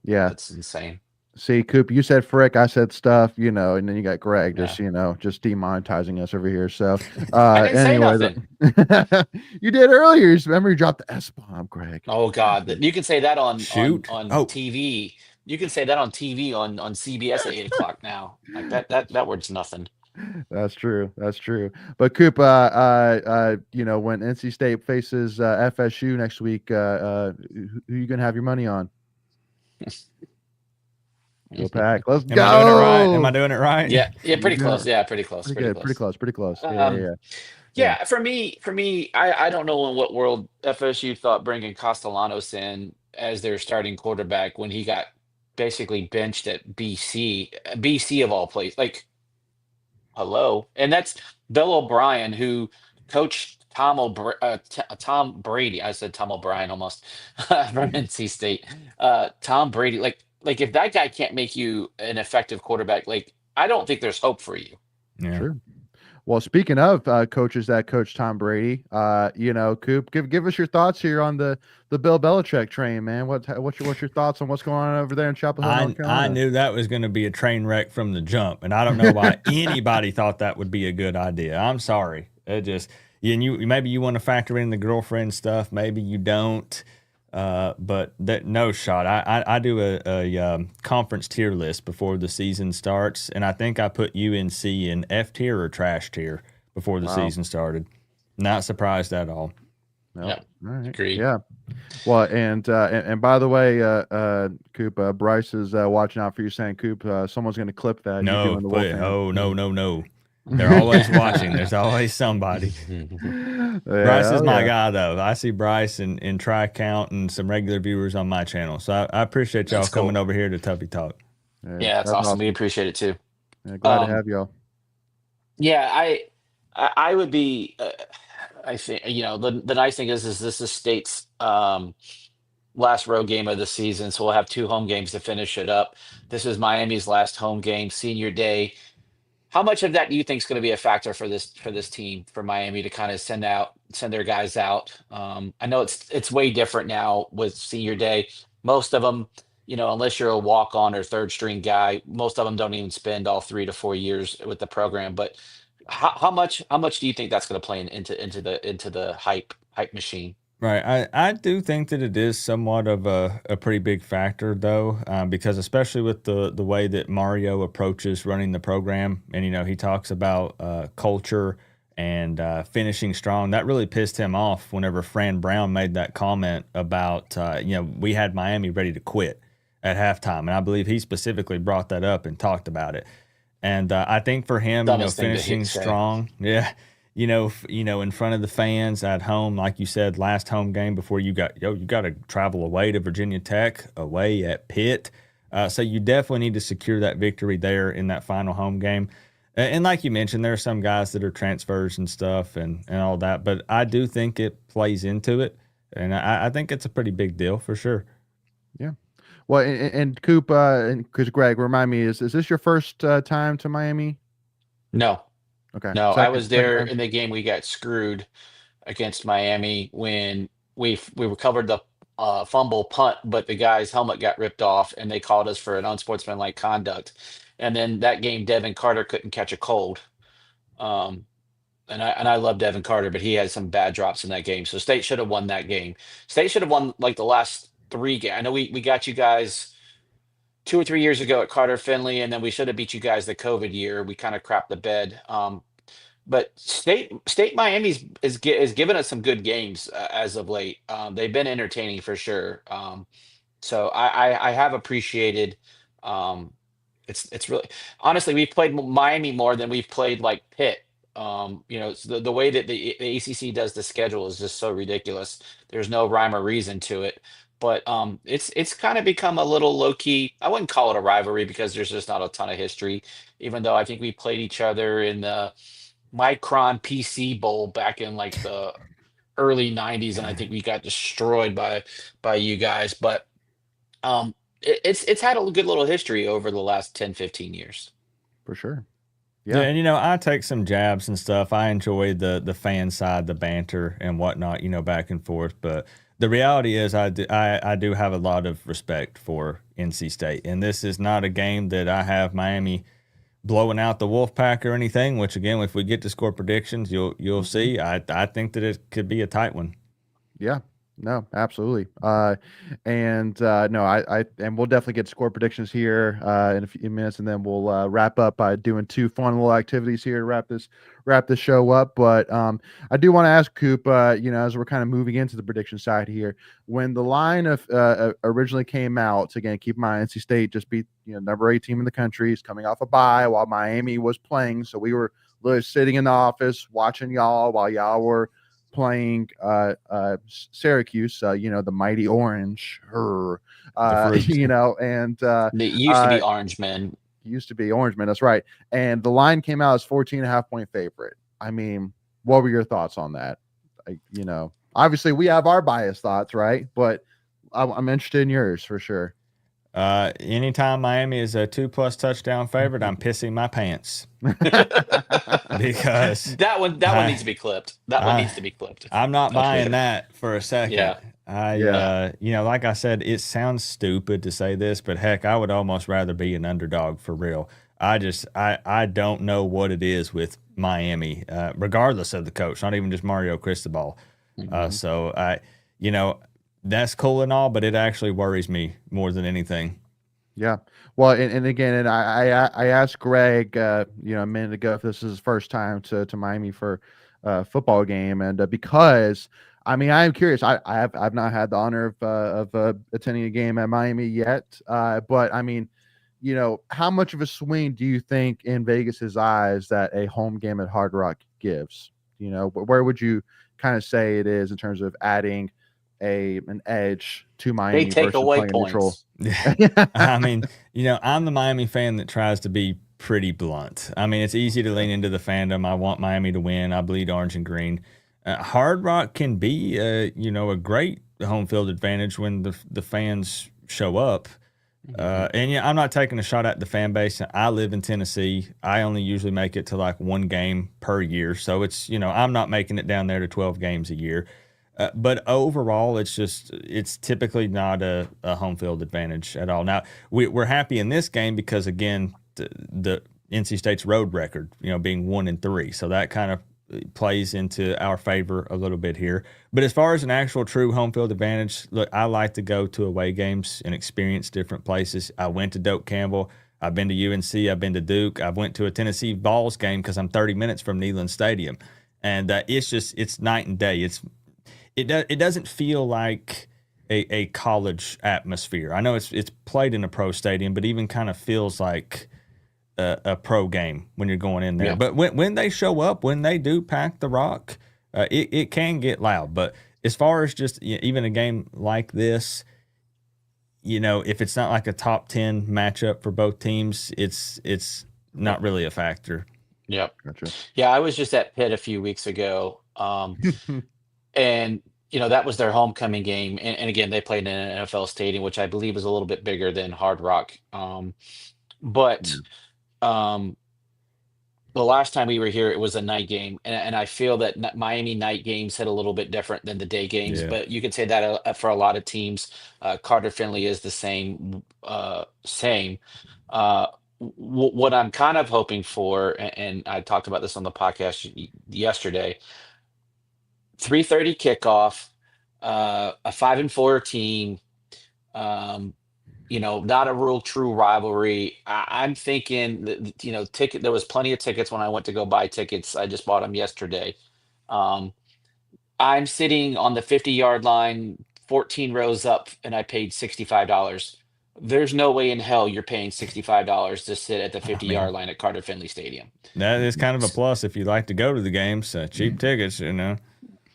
yeah, that's insane. See, Coop, you said frick, I said stuff, and then you got Greg just demonetizing us over here. So I didn't say nothing. You did earlier. Remember you dropped the S bomb, Greg. Oh God. You can say that on Oh. TV. You can say that on TV on CBS at 8 o'clock now. Like that word's nothing. That's true. But Coop, when NC State faces FSU next week, who are you gonna have your money on? Go Pack. Let's go. Am I doing it right? Yeah, pretty close. Yeah, pretty close. Pretty close. Yeah, for me, I don't know in what world FSU thought bringing Castellanos in as their starting quarterback when he got basically benched at BC of all places. Like, hello, and that's Bill O'Brien, who coached Tom Brady. I said Tom O'Brien almost from NC State. Tom Brady, like if that guy can't make you an effective quarterback, like I don't think there's hope for you. Yeah. Sure. Well, speaking of coaches that coach Tom Brady, Coop, give us your thoughts here on the Bill Belichick train, man. What's your thoughts on what's going on over there in Chapel Hill, North Carolina? I knew that was going to be a train wreck from the jump, and I don't know why anybody thought that would be a good idea. I'm sorry. It just and maybe you want to factor in the girlfriend stuff, maybe you don't. But that no shot. I do a conference tier list before the season starts, and I think I put UNC in F tier or trash tier before the season started. Not surprised at all. No. Yeah. All right. Agreed. Yeah. Well, and by the way, Coop, Bryce is watching out for you, saying, Coop, someone's going to clip that. You No, doing the but Wolfhand. oh no. They're always watching. There's always somebody. Bryce is my guy, though. I see Bryce and Tri Count and some regular viewers on my channel. So I appreciate y'all coming over here to Tuffy Talk. Yeah, that's awesome. We appreciate it too. Yeah, glad to have y'all. Yeah, I would be. I think the nice thing is this is State's last road game of the season, so we'll have 2 home games to finish it up. This is Miami's last home game, senior day. How much of that do you think is going to be a factor for this team, for Miami to kind of send their guys out? I know it's way different now with senior day. Most of them, unless you're a walk on or third string guy, most of them don't even spend all 3 to 4 years with the program. But how much do you think that's going to play into the hype machine? Right. I do think that it is somewhat of a pretty big factor, though, because especially with the way that Mario approaches running the program, and, he talks about culture and finishing strong. That really pissed him off whenever Fran Brown made that comment about, we had Miami ready to quit at halftime. And I believe he specifically brought that up and talked about it. And I think for him, finishing strong, yeah. In front of the fans at home, like you said, last home game before you got to travel away to Virginia Tech, away at Pitt. So you definitely need to secure that victory there in that final home game. And like you mentioned, there are some guys that are transfers and stuff and all that, but I do think it plays into it. And I think it's a pretty big deal for sure. Yeah. Well, and Coop, because Greg, remind me, is this your first time to Miami? No. Okay. No, I was there in the game we got screwed against Miami when we recovered the fumble punt, but the guy's helmet got ripped off and they called us for an unsportsmanlike conduct. And then that game, Devin Carter couldn't catch a cold. And I love Devin Carter, but he had some bad drops in that game. So State should have won that game. State should have won like the last 3 games. I know we got you guys 2 or 3 years ago at Carter Finley, and then we should have beat you guys the COVID year. We kind of crapped the bed. But State Miami's is given us some good games as of late. They've been entertaining for sure. So I have appreciated. It's really, honestly, we've played Miami more than we've played like Pitt. So the way that the ACC does the schedule is just so ridiculous. There's no rhyme or reason to it. But it's kind of become a little low key. I wouldn't call it a rivalry because there's just not a ton of history. Even though I think we played each other in the Micron PC Bowl back in like the early 90s, and I think we got destroyed by you guys. But it's had a good little history over the last 10-15 years. For sure. Yeah, and I take some jabs and stuff. I enjoy the fan side, the banter and whatnot, back and forth. But the reality is, I do have a lot of respect for NC State, and this is not a game that I have Miami blowing out the Wolfpack or anything. Which again, if we get to score predictions, you'll see. I think that it could be a tight one. Yeah. No, absolutely. No, and we'll definitely get score predictions here in a few minutes, and then we'll wrap up by doing 2 fun little activities here to wrap this show up. But I do want to ask Coop, as we're kind of moving into the prediction side here, when the line of originally came out, again, keep in mind NC State just beat number 8 team in the country, is coming off a bye while Miami was playing, so we were literally sitting in the office watching y'all while y'all were playing Syracuse, the mighty Orange, and it used to be Orange Men. Used to be Orange Men, that's right. And the line came out as 14.5-point favorite. I mean, what were your thoughts on that? Obviously we have our biased thoughts, right? But I'm interested in yours for sure. Anytime Miami is a 2+ touchdown favorite, I'm pissing my pants. Because that one needs to be clipped. One needs to be clipped. I'm not buying that for a second. Yeah. Like I said, it sounds stupid to say this, but heck, I would almost rather be an underdog for real. I don't know what it is with Miami, regardless of the coach, not even just Mario Cristobal. Mhm. So you know, that's cool and all, but it actually worries me more than anything. Yeah. Well, and again, and I asked Greg, a minute ago if this is his first time to Miami for a football game, and because I mean, I am curious. I've not had the honor of attending a game at Miami yet, but I mean, how much of a swing do you think in Vegas's eyes that a home game at Hard Rock gives? Where would you kind of say it is in terms of adding an edge to They Miami take versus away playing neutral? points. I mean, I'm the Miami fan that tries to be pretty blunt. I mean, it's easy to lean into the fandom. I want Miami to win. I bleed orange and green. Hard Rock can be, a great home field advantage when the fans show up. Mhm. And yeah, I'm not taking a shot at the fan base. I live in Tennessee. I only usually make it to like one game per year. So it's, I'm not making it down there to 12 games a year. But overall, it's typically not a home field advantage at all. Now, we're happy in this game because, again, the NC State's road record, being 1-3. So that kind of plays into our favor a little bit here. But as far as an actual true home field advantage, look, I like to go to away games and experience different places. I went to Doak Campbell. I've been to UNC. I've been to Duke. I went to a Tennessee Vols game because I'm 30 minutes from Neyland Stadium. And it's night and day. It doesn't feel like a college atmosphere. I know it's played in a pro stadium, but even kind of feels like a pro game when you're going in there. Yeah. But when they show up, when they do pack the rock, it can get loud. But as far as just even a game like this, if it's not like a top 10 matchup for both teams, it's not really a factor. Yep. Gotcha. Yeah, I was just at Pitt a few weeks ago, and that was their homecoming game. And again, they played in an NFL stadium, which I believe is a little bit bigger than Hard Rock. But um, the last time we were here, it was a night game, and I feel that Miami night games hit a little bit different than the day games. Yeah. But you could say that for a lot of teams, Carter Finley is the same. Same. What I'm kind of hoping for, and I talked about this on the podcast yesterday. 3:30 kickoff, a 5-4 team. Um, not a real true rivalry. I'm thinking that, ticket. There was plenty of tickets when I went to go buy tickets. I just bought them yesterday. Um, I'm sitting on the 50-yard line, 14 rows up, and I paid $65. There's no way in hell you're paying $65 to sit at the I 50-yard mean, line at Carter Finley Stadium. that is kind of a plus if you like to go to the games. Cheap tickets.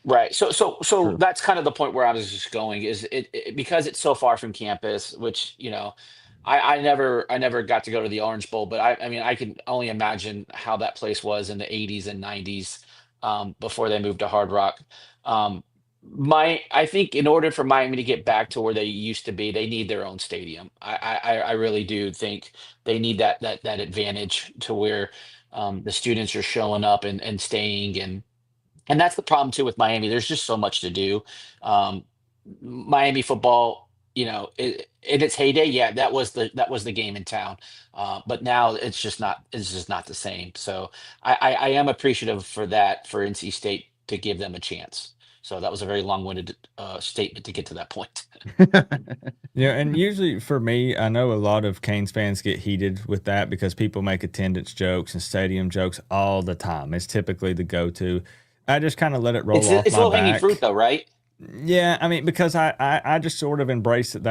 Right. So True. that's kind of the point where I was just going is because it's so far from campus, which, I never got to go to the Orange Bowl, but I mean, I can only imagine how that place was in the 80s and 90s, before they moved to Hard Rock. Um, I think in order for Miami to get back to where they used to be, they need their own stadium. I really do think they need that advantage to where, the students are showing up and staying, and that's the problem too with Miami. There's just so much to do. Um, Miami football, in its heyday, yeah, that was the game in town. But now it's just not the same. So I am appreciative for that for NC State to give them a chance. So that was a very long-winded statement to get to that point. Yeah, and usually for me, I know a lot of Canes fans get heated with that because people make attendance jokes and stadium jokes all the time. It's typically the go-to. I just kind of let it roll It's off it's my low-hanging fruit back. though, right? Yeah, I mean, because I just sort of embrace that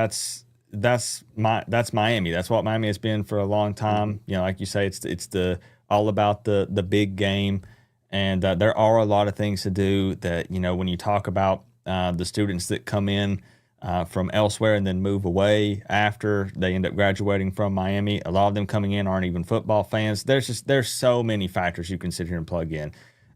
that's Miami. That's what Miami has been for a long Mhm. time. Like you say, it's the all about the big game, and there are a lot of things to do that when you talk about the students that come in from elsewhere and then move away after they end up graduating from Miami. A lot of them coming in aren't even football fans. There's so many factors you can sit here and plug in.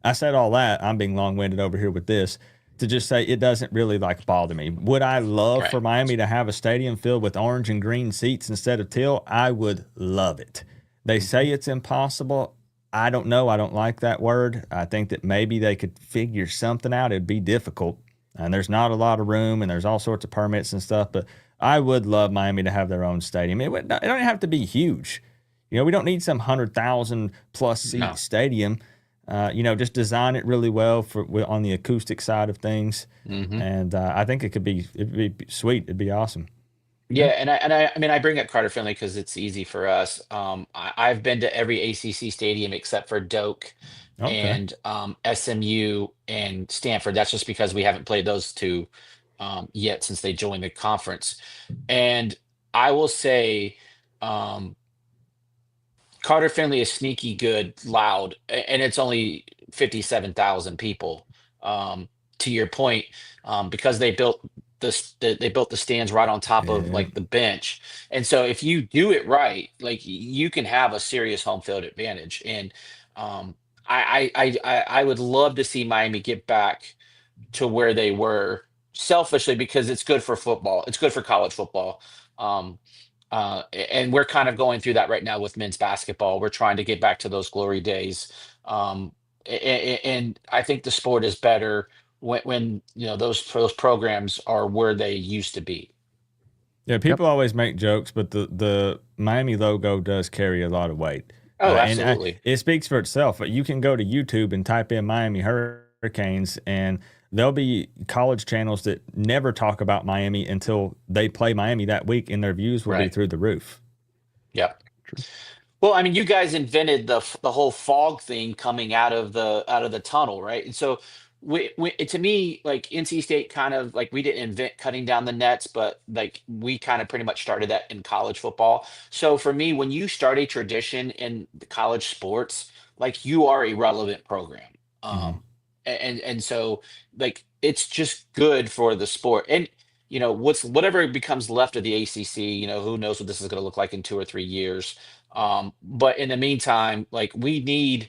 I said all that. I'm being long winded over here with this to just say it doesn't really like bother me. Would I love Right. for Miami to have a stadium filled with orange and green seats instead of teal? I would love it. They say Mhm. it's impossible. I don't know. I don't like that word. I think that maybe they could figure something out. It'd be difficult. And there's not a lot of room and there's all sorts of permits and stuff, but I would love Miami to have their own stadium. It don't have to be huge. We don't need some 100,000 plus seat No. stadium. Just design it really well on the acoustic side of things, and I think it'd be sweet. It'd be awesome. Yeah, I mean, I bring up Carter Finley because it's easy for us. I've been to every ACC stadium except for Doak Okay. and SMU and Stanford. That's just because we haven't played those two yet since they joined the conference. And I will say, um, Carter Finley is sneaky good, loud, and it's only 57,000 people. Um, to your point, because they built they built the stands right on top of Yeah. like the bench, and so if you do it right, like you can have a serious home field advantage. And um, I would love to see Miami get back to where they were selfishly because it's good for football. It's good for college football. Um, and we're kind of going through that right now with men's basketball. We're trying to get back to those glory days. And I think the sport is better when those programs are where they used to be. Yeah, people always make jokes, but the Miami logo does carry a lot of weight. Oh, And absolutely. it speaks for itself. You can go to YouTube and type in Miami Hurricanes, and there'll be college channels that never talk about Miami until they play Miami that week, and their views will be Right. through the roof. Yep. True. Well, I mean, you guys invented the whole fog thing coming out of the tunnel, right? And so, to me, like NC State, kind of like we didn't invent cutting down the nets, but like we kind of pretty much started that in college football. So for me, when you start a tradition in the college sports, like you are a relevant program, Mhm. and so like it's just good for the sport. And whatever becomes left of the ACC, who knows what this is going to look like in 2 or 3 years. But in the meantime, like we need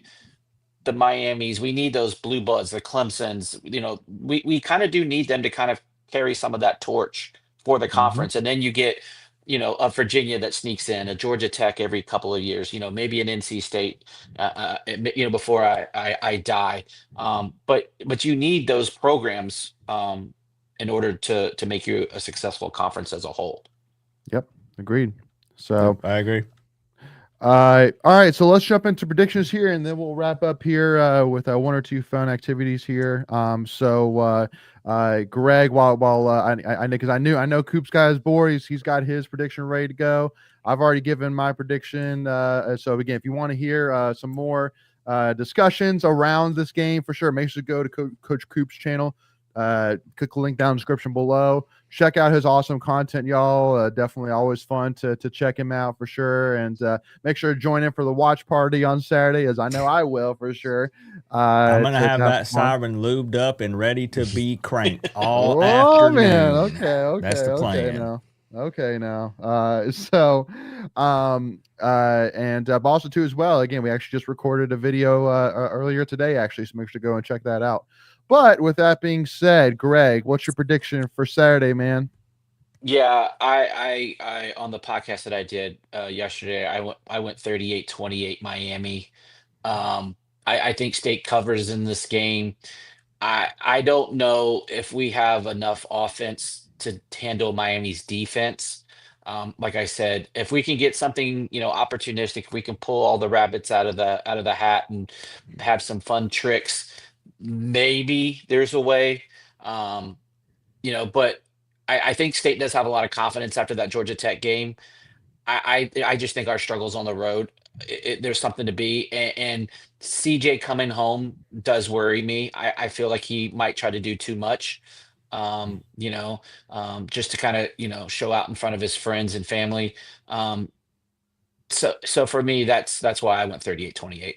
the Miamis, we need those blue bloods, the Clemsons, we kind of do need them to kind of carry some of that torch for the Mhm. conference. And then you get, a Virginia that sneaks in, a Georgia Tech every couple of years, maybe an NC State, before I die. But you need those programs in order to make you a successful conference as a whole. Yep. Agreed. Yep, So, I agree. all right. So let's jump into predictions here, and then we'll wrap up here with one or two fun activities here. Greg, while I know because I know Coop's got his board. He's got his prediction ready to go. I've already given my prediction. So again, if you want to hear some more discussions around this game, for sure, make sure to go to Coach Coop's channel. Click the link down in the description below. Check out his awesome content, y'all. Definitely always fun to check him out for sure. And make sure to join in for the watch party on Saturday, as I know I will for sure. I'm gonna To have that some fun. siren lubed up and ready to be cranked all Oh man, afternoon. That's the okay plan. now. Okay now. But also too as well. Again, we actually just recorded a video earlier today, actually, so make sure to go and check that out. But with that being said, Greg, what's your prediction for Saturday, man? Yeah, I on the podcast that I did yesterday, I went 38-28 Miami. Um, I think State covers in this game. I don't know if we have enough offense to handle Miami's defense. Like I said, if we can get something, opportunistic, if we can pull all the rabbits out of the hat and have some fun tricks, maybe there's a way. Um, but I think State does have a lot of confidence after that Georgia Tech game. I just think our struggles on the road, there's something to be, and CJ coming home does worry me. I feel like he might try to do too much, just to kind of show out in front of his friends and family. So for me, that's why I went 38-28.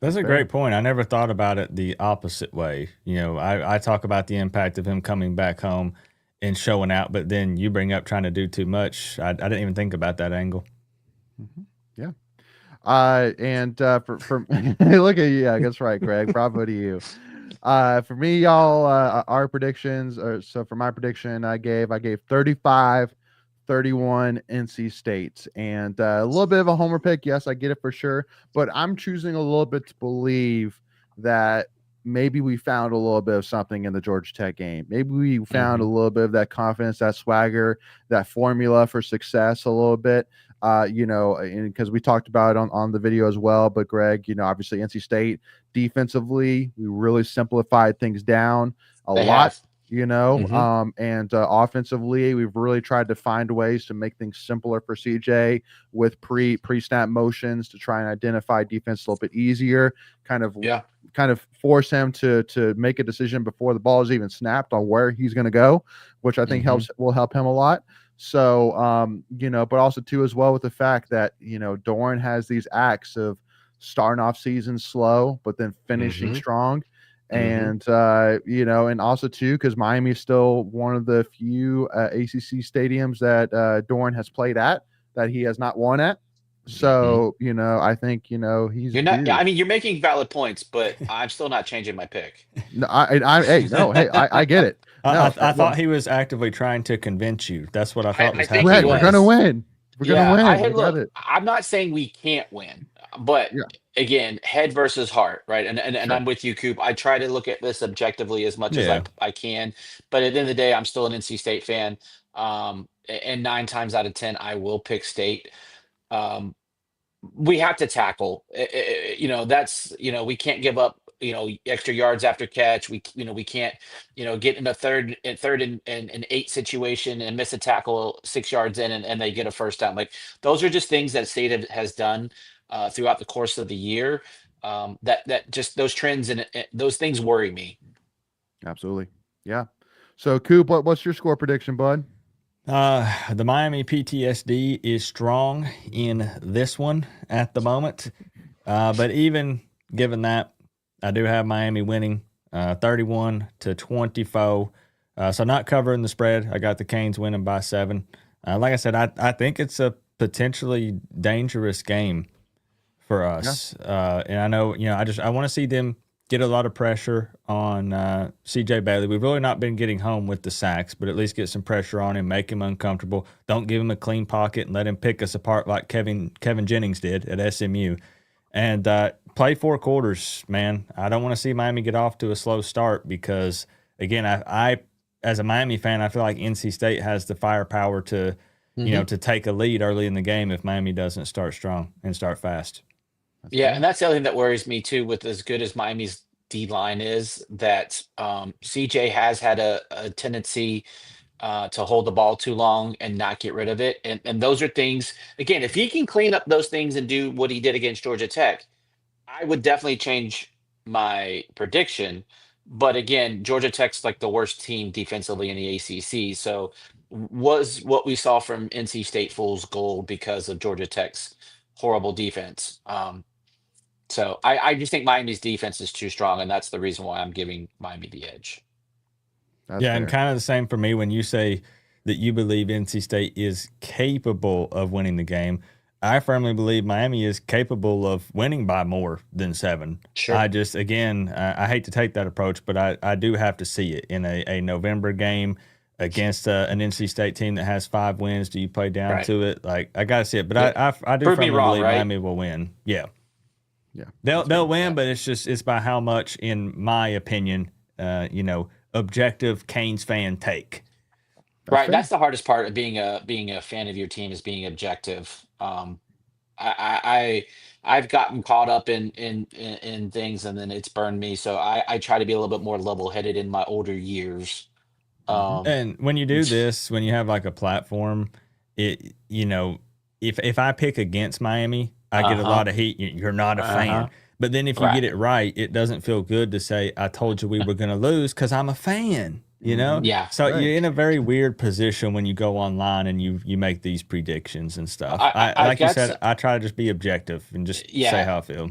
That's a Fair. great point. I never thought about it the opposite way. I talk about the impact of him coming back home and showing out, but then you bring up trying to do too much. I didn't even think about that angle. Mhm. Yeah. And for look at you, yeah, that's right, Greg. Bravo to you. For me, y'all, our predictions are so for my prediction, I gave 35-31 NC State, and a little bit of a homer pick. Yes, I get it for sure, but I'm choosing a little bit to believe that maybe we found a little bit of something in the Georgia Tech game. Maybe we found a Hmm. little bit of that confidence, that swagger, that formula for success a little bit. because we talked about it on the video as well. But Greg, obviously NC State defensively, we really simplified things down a They lot. have. And offensively, we've really tried to find ways to make things simpler for CJ with pre-snap motions to try and identify defense a little bit easier, kind of force him to make a decision before the ball is even snapped on where he's going to go, which I think will help him a lot. So, but also too, as well, with the fact that, Doran has these acts of starting off season slow, but then finishing strong. And, and also too, because Miami is still one of the few ACC stadiums that Doran has played at that he has not won at. So, I think, he's You're not. I mean, you're making valid points, but I'm still not changing my pick. No, I get it. No, I thought he was actively trying to convince you. That's what I thought was think happening. We're gonna win. We're gonna win. Look, I'm not saying we can't win, but again, head versus heart, right? And I'm with you, Coop. I try to look at this objectively as much as I can, but at the end of the day, I'm still an NC State fan. And 9 times out of 10, I will pick State. We have to tackle. That's we can't give up extra yards after catch. We can't get in a third and 8 situation and miss a tackle 6 yards in and they get a first down. Like those are just things that State has done throughout the course of the year. That just those trends and those things worry me. Absolutely, yeah. So Coop, what's your score prediction, bud? The Miami PTSD is strong in this one at the moment. But even given that, I do have Miami winning 31-24. So not covering the spread. I got the Canes winning by 7. Like I said, I think it's a potentially dangerous game for us. And I know, I want to see them get a lot of pressure on CJ Bailey. We've really not been getting home with the sacks, but at least get some pressure on him, make him uncomfortable. Don't give him a clean pocket and let him pick us apart like Kevin Jennings did at SMU. And play 4 quarters, man. I don't want to see Miami get off to a slow start because, again, I as a Miami fan, I feel like NC State has the firepower to, to take a lead early in the game if Miami doesn't start strong and start fast. And that's the other thing that worries me too, with as good as Miami's D line is, that CJ has had a tendency to hold the ball too long and not get rid of it. And those are things, again, if he can clean up those things and do what he did against Georgia Tech, I would definitely change my prediction. But again, Georgia Tech's like the worst team defensively in the ACC. So was what we saw from NC State fool's gold because of Georgia Tech's horrible defense. So I just think Miami's defense is too strong, and that's the reason why I'm giving Miami the edge. That's fair. And kind of the same for me when you say that you believe NC State is capable of winning the game. I firmly believe Miami is capable of winning by more than 7. Sure. I just, again, I hate to take that approach, but I do have to see it in a November game against an NC State team that has 5 wins. Do you play down to it? Like, I got to see it. But I do firmly believe Miami will win. Yeah. Yeah. They'll win, but it's by how much, in my opinion, objective Canes fan take. That's the hardest part of being a fan of your team, is being objective. I've gotten caught up in things, and then it's burned me. So I try to be a little bit more level headed in my older years. And when you do this, when you have like a platform, if I pick against Miami, I get a lot of heat. You're not a fan. But then if you get it right, it doesn't feel good to say, I told you we were going to lose because I'm a fan, Yeah. So you're in a very weird position when you go online and you make these predictions and stuff. Like you said, I try to just be objective and just say how I feel.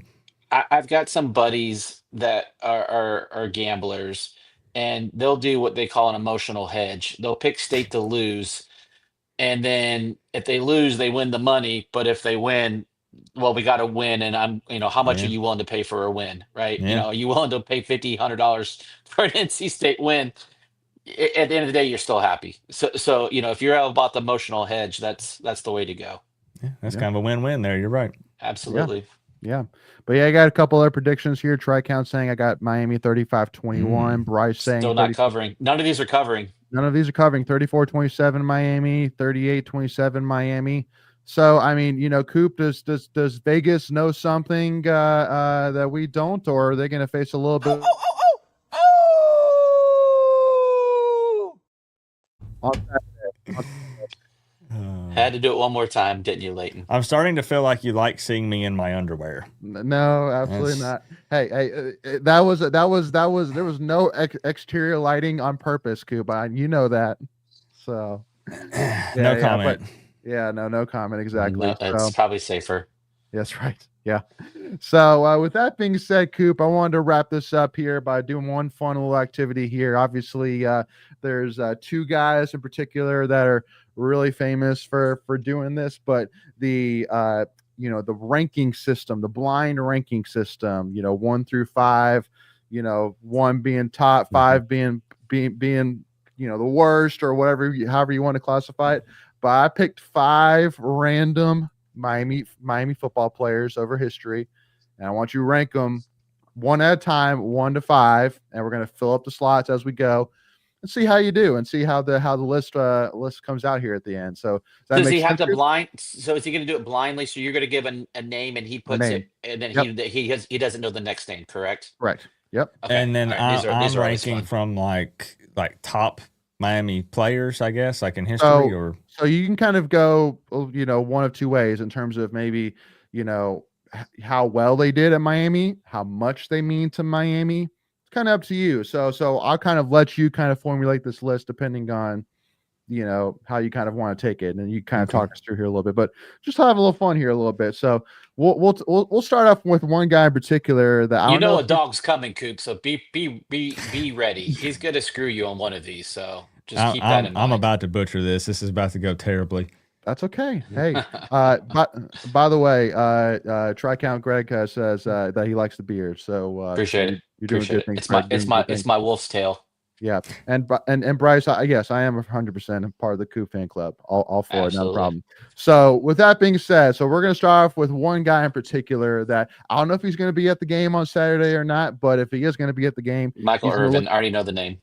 I've got some buddies that are gamblers, and they'll do what they call an emotional hedge. They'll pick State to lose, and then if they lose, they win the money. But if they win, well, we got to win. And how much are you willing to pay for a win? Right. Yeah. Are you willing to pay $100 for an NC State win? At the end of the day, you're still happy. So if you're all about the emotional hedge, that's the way to go. Yeah, that's kind of a win-win there. You're right. Absolutely. Yeah. But I got a couple other predictions here. Tri-Count saying I got Miami 35-21. Bryce saying still not covering. None of these are covering. None of these are covering. 34-27 Miami, 38-27 Miami. So I mean, Coop, does Vegas know something that we don't, or are they going to face a little bit on Saturday? Had to do it one more time, didn't you, Leighton? I'm starting to feel like you like seeing me in my underwear. No, absolutely That's- not. Hey, that was there was no exterior lighting on purpose, Coop. You know that. So no yeah, comment. but yeah, no comment exactly. No, it's So probably safer. that's right. Yeah. So with that being said, Coop, I wanted to wrap this up here by doing one fun little activity here. Obviously, there's two guys in particular that are really famous for doing this, but the the ranking system, the blind ranking system, 1 through 5, one being top, 5 being the worst, or whatever, however you want to classify it. But I picked 5 random Miami football players over history, and I want you to rank them one at a time, 1 to 5, and we're going to fill up the slots as we go and see how you do, and see how the list comes out here at the end. So does that Does make he have sense? to Coop? blind? So is he going to do it blindly? So you're going to give a name, and he The puts it, name. and then Yep. he doesn't know the next name, correct? Correct. Yep. Okay. And then All right. These I'm are always ranking fun. from like top Miami players, I guess, like in history, So or so you can kind of go, one of two ways in terms of maybe, how well they did at Miami, how much they mean to Miami. It's kind of up to you. So I'll kind of let you kind of formulate this list depending on, how you kind of want to take it, and you kind of Okay. talk us through here a little bit, but just have a little fun here a little bit. So we'll start off with one guy in particular that I You don't know know if a dog's coming, Coop. So be ready. He's going to screw you on one of these. So just keep that in I'm mind. about to butcher this. This is about to go terribly. that's okay. Hey, by the way, Tri-Count Greg says that he likes the beard. So Appreciate it. you're doing Appreciate good it. things, Greg. Doing good It's things. my wolf's tail. Yeah, and Bryce, yes, I am 100% part of the Coop fan club. All for it, not a Absolutely. problem. So with that being said, so we're gonna start off with one guy in particular that I don't know if he's gonna be at the game on Saturday or not, but if he is gonna be at the game, Michael he's gonna Irvin. look. I already know the name.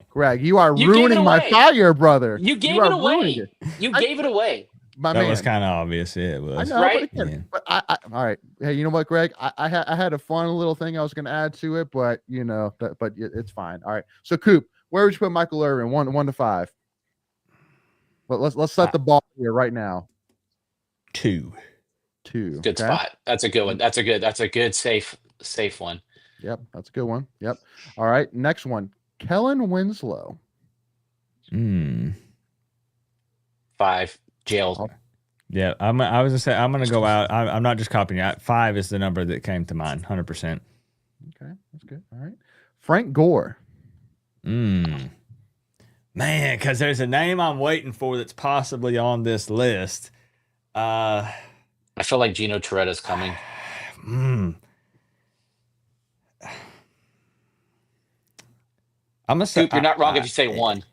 Greg, you are You gave it ruining my away. fire, brother. You You gave are it ruining away. it. You I- gave it away. My That man. was kind of obvious. Yeah, it I was. know, Right? but again, Yeah. but I all right. Hey, you know what, Greg? I had a fun little thing I was going to add to it, but it's fine. All right. So Coop, where would you put Michael Irvin? 1 to 5. But let's set the ball here right now. 2. 2. Good Okay. spot. That's a good one. That's a good safe one. Yep, that's a good one. Yep. All right. Next one, Kellen Winslow. 5. Jail. Yeah, I was gonna say I'm gonna go out. I'm not just copying it. 5 is the number that came to mind. 100%. Okay, that's good. All right. Frank Gore. Man, because there's a name I'm waiting for that's possibly on this list. I feel like Gino Toretta's coming. I'm gonna say Coop, you're not wrong if you say 1.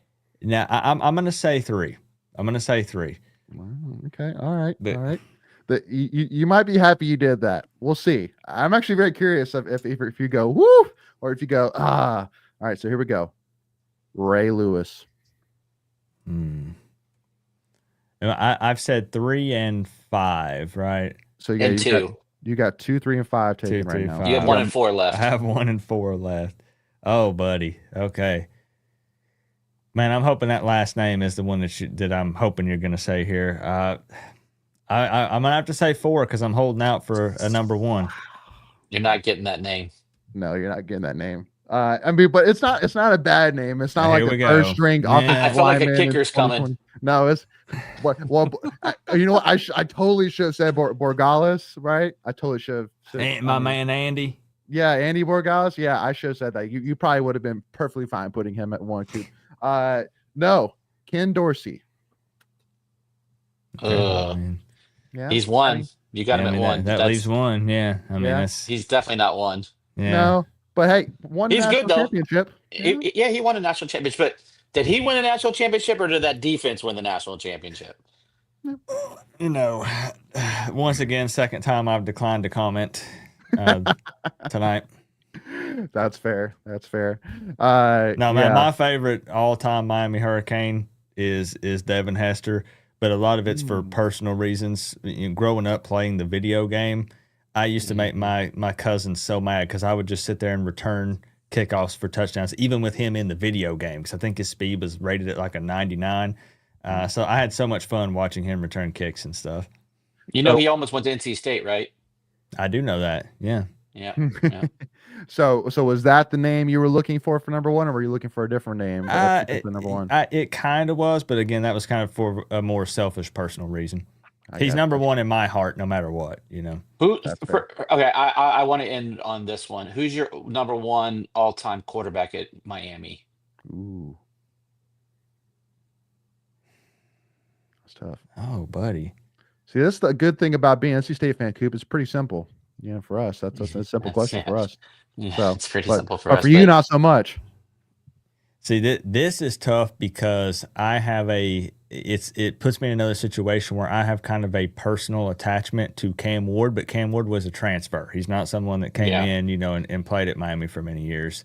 Now I'm gonna say 3. I'm gonna say 3. Wow, okay. All right. But- All right. You might be happy you did that. We'll see. I'm actually very curious if you go woo, or if you go ah. All right. So here we go. Ray Lewis. I've said 3 and 5, right? So And 2. You got 2, 3, and 5 taken 2, right 3, now. 5. You have 1 and 4 I left. have 1 and 4 left. Oh, buddy. Okay. Man, I'm hoping that last name is the one that I'm hoping you're going to say here. I'm going to have to say 4 because I'm holding out for a number 1. You're not getting that name. No, you're not getting that name. I mean, but it's not a bad name. It's not Here like we a go. third string Yeah. offensive I feel like a lineman in kicker's coming. 2020. No, it's well, you know what? I totally should have said Borgales, right? I totally should have. My man Andy. Yeah, Andy Borgales. Yeah, I should have said that. You probably would have been perfectly fine putting him at 1, 2. No, Ken Dorsey. Man. Yeah, He's 1. You got him at 1. That leaves 1. Yeah, I mean Yeah. that's He's definitely not 1. yeah. No, but hey, won a He's national good, though. championship. Yeah. He won a national championship. But did he win a national championship, or did that defense win the national championship? You know, once again, second time I've declined to comment tonight. That's fair. That's fair. No, man, yeah. my favorite all-time Miami Hurricane is Devin Hester. but a lot of it's for personal reasons. Growing up playing the video game, I used to make my cousins so mad because I would just sit there and return kickoffs for touchdowns, even with him in the video game, because I think his speed was rated at like a 99. So I had so much fun watching him return kicks and stuff. You know, he almost went to NC State, right? I do know that. Yeah. Yeah. So was that the name you were looking for number one, or were you looking for a different name? For number one? It kind of was, but again, that was kind of for a more selfish personal reason. He's number one in my heart, no matter what, you know. Okay, I want to end on this one. Who's your number one all-time quarterback at Miami? Ooh, that's tough. Oh, buddy. See, that's the good thing about being an NC State fan, Coop. It's pretty simple. For us, that's a simple question for us. Yeah, so it's pretty simple for us. But for you, not so much. See, this is tough because I have it puts me in another situation where I have kind of a personal attachment to Cam Ward, but Cam Ward was a transfer. He's not someone that came in, and played at Miami for many years.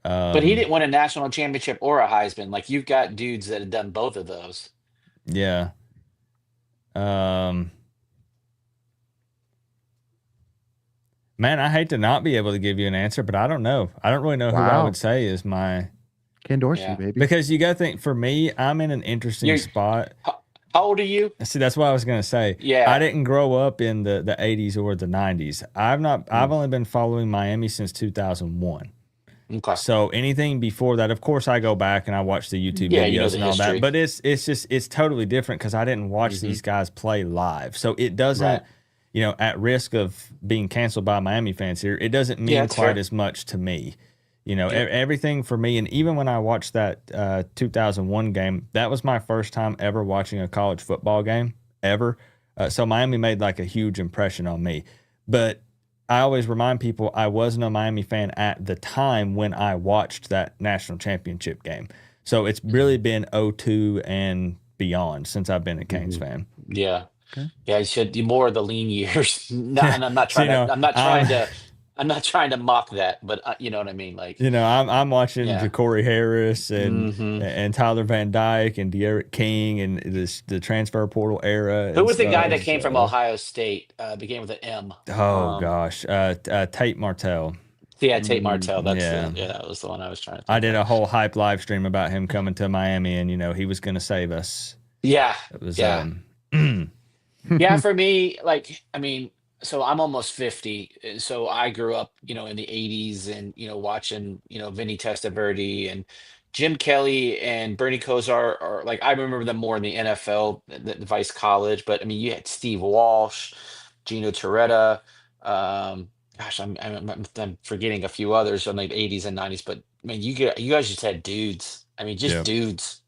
But he didn't win a national championship or a Heisman. Like, you've got dudes that have done both of those. Yeah. Man, I hate to not be able to give you an answer, but I don't know. I don't really know who I would say is my Ken Dorsey, baby. Because you got to think, for me, I'm in an interesting spot. How old are you? See, that's what I was going to say. Yeah. I didn't grow up in the 80s or the 90s. I've only been following Miami since 2001. Okay. So anything before that, of course, I go back and I watch the YouTube videos and all that. But it's totally different because I didn't watch these guys play live. So it doesn't, at risk of being canceled by Miami fans here, it doesn't mean quite as much to me. Everything for me, and even when I watched that 2001 game, that was my first time ever watching a college football game, ever. So Miami made like a huge impression on me. But I always remind people I wasn't a Miami fan at the time when I watched that national championship game. So it's really been 02 and beyond since I've been a Canes fan. Yeah. Okay. Yeah, you should do more of the lean years. And I'm not trying I'm not trying to mock that, but you know what I mean. Like, I'm watching Ja'Cory Harris and Tyler Van Dyke and De'Aaron King and the transfer portal era. Who was the guy that came from Ohio State? Began with an M. Oh gosh, Tate Martell. Yeah, Tate Martell. That was the one I was trying to think I did a whole hype live stream about him coming to Miami, and he was going to save us. Yeah, it was. Yeah, for me, so I'm almost 50. So I grew up, in the 80s and, watching, Vinny Testaverde and Jim Kelly and Bernie Kosar are I remember them more in the NFL than Vice College. But you had Steve Walsh, Gino Torretta. Gosh, I'm forgetting a few others on the 80s and 90s. But you guys just had dudes. Dudes.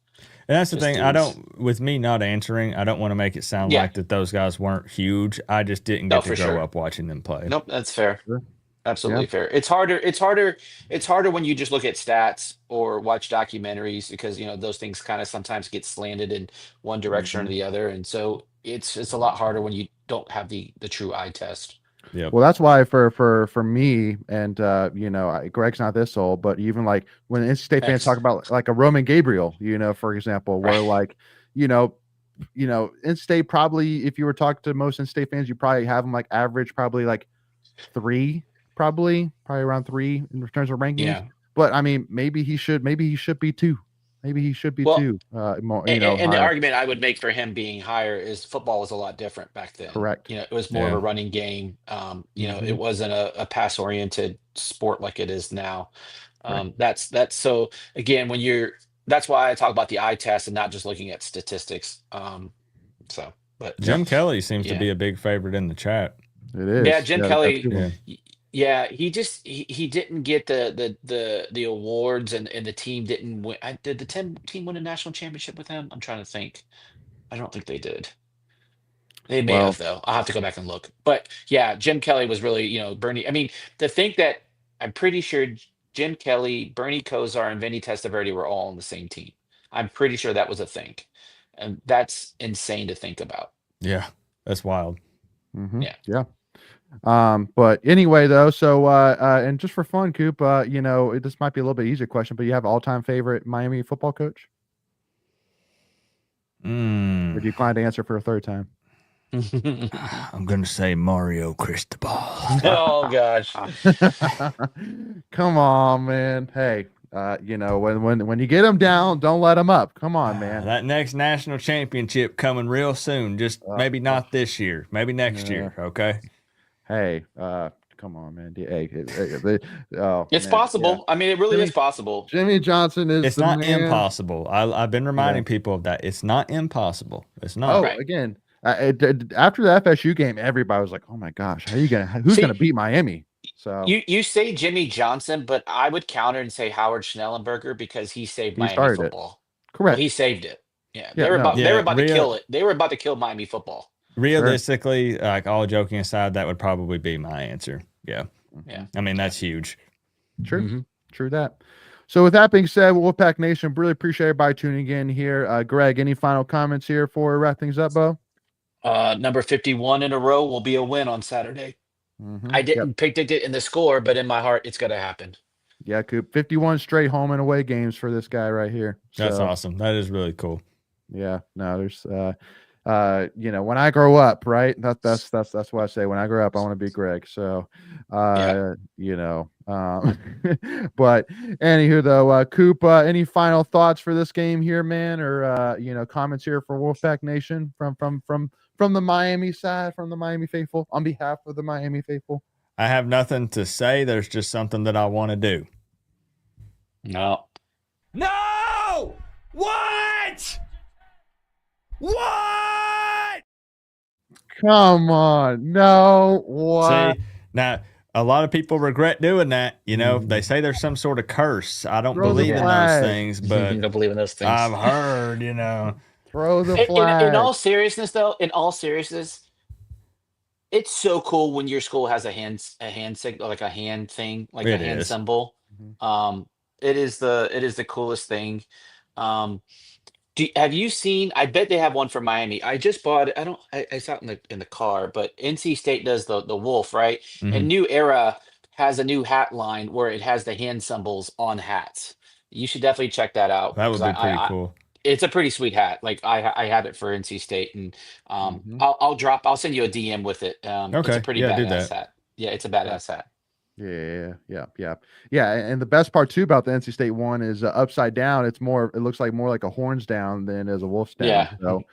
And that's the thing. Dudes. With me not answering, I don't want to make it sound like that those guys weren't huge. I just didn't get to grow up watching them play. Nope, that's fair. Sure. Absolutely fair. It's harder when you just look at stats or watch documentaries because those things kind of sometimes get slanted in one direction or the other, and so it's a lot harder when you don't have the true eye test. Yep. Well, that's why for me and Greg's not this old, but even when NC State fans talk about like a Roman Gabriel, for example, where NC State probably, if you were talking to most NC State fans, you probably have them average probably 3, probably around 3 in terms of rankings. Yeah. But maybe he should be 2. Maybe he should be 2. More, and the argument I would make for him being higher is football was a lot different back then. Correct. It was more of a running game. It wasn't a pass oriented sport like it is now. That's so again that's why I talk about the eye test and not just looking at statistics. But Jim Kelly seems to be a big favorite in the chat. It is. Yeah, Jim Kelly. Yeah, he didn't get the awards and the team didn't win. Did the team win a national championship with him? I'm trying to think. I don't think they did. They may have though. I'll have to go back and look. But yeah, Jim Kelly was really, Bernie. To think that I'm pretty sure Jim Kelly, Bernie Kosar, and Vinny Testaverde were all on the same team. I'm pretty sure that was a thing. And that's insane to think about. Yeah, that's wild. Mm-hmm. Yeah. But anyway, though, so and just for fun, Coop, this might be a little bit easier question, but you have all-time favorite Miami football coach? Or do you decline to answer for a third time? I'm going to say Mario Cristobal. Oh gosh. Come on, man. Hey, when you get them down, don't let them up. Come on, man. That next national championship coming real soon. Just maybe not this year, maybe next year. Okay. Hey, come on, man. Hey, It's possible. I mean, it really is possible. Jimmy Johnson is It's the not man. impossible. I've been reminding people of that. It's not impossible. It's not. Oh, Right. again, after the FSU game, everybody was like, "Oh my gosh, who's gonna beat Miami?" So you say Jimmy Johnson, but I would counter and say Howard Schnellenberger because he saved he Miami started it. football. Correct. Well, he saved it. Yeah, Yeah, they were no. about to kill it. They were about to kill Miami football. Realistically, like all joking aside, that would probably be my answer. Yeah. Yeah. I mean, that's huge. True. True that. So with that being said, Wolfpack Nation, really appreciate everybody tuning in here. Greg, any final comments here before we wrap things up, Bo? Number 51 in a row will be a win on Saturday. I didn't predict it in the score, but in my heart, it's going to happen. Yeah, Coop. 51 straight home and away games for this guy right here. That's awesome. That is really cool. Yeah. No, there's when I grow up, right? That's what I say. When I grow up, I want to be Greg. So but anywho though, Coop, any final thoughts for this game here, man, or comments here for Wolfpack Nation from the Miami side, from the Miami faithful, on behalf of the Miami faithful? I have nothing to say. There's just something that I want to do. No. What? Come on. No. What? See, now a lot of people regret doing that. They say there's some sort of curse. I don't believe in those things, but You don't believe in those things. I've heard, Throw the flag. In all seriousness, though, it's so cool when your school has a hand signal, like a hand thing, like a hand symbol. It is the coolest thing. Have you seen? I bet they have one for Miami. I just bought it. I saw it in the car, but NC State does the wolf, right? And New Era has a new hat line where it has the hand symbols on hats. You should definitely check that out. That would be pretty cool. It's a pretty sweet hat. Like I have it for NC State, and I'll send you a DM with it. It's a pretty badass hat. Yeah, it's a badass hat. Yeah. And the best part too about the NC State one is upside down. It looks like more like a horns down than as a wolf's down. Yeah. So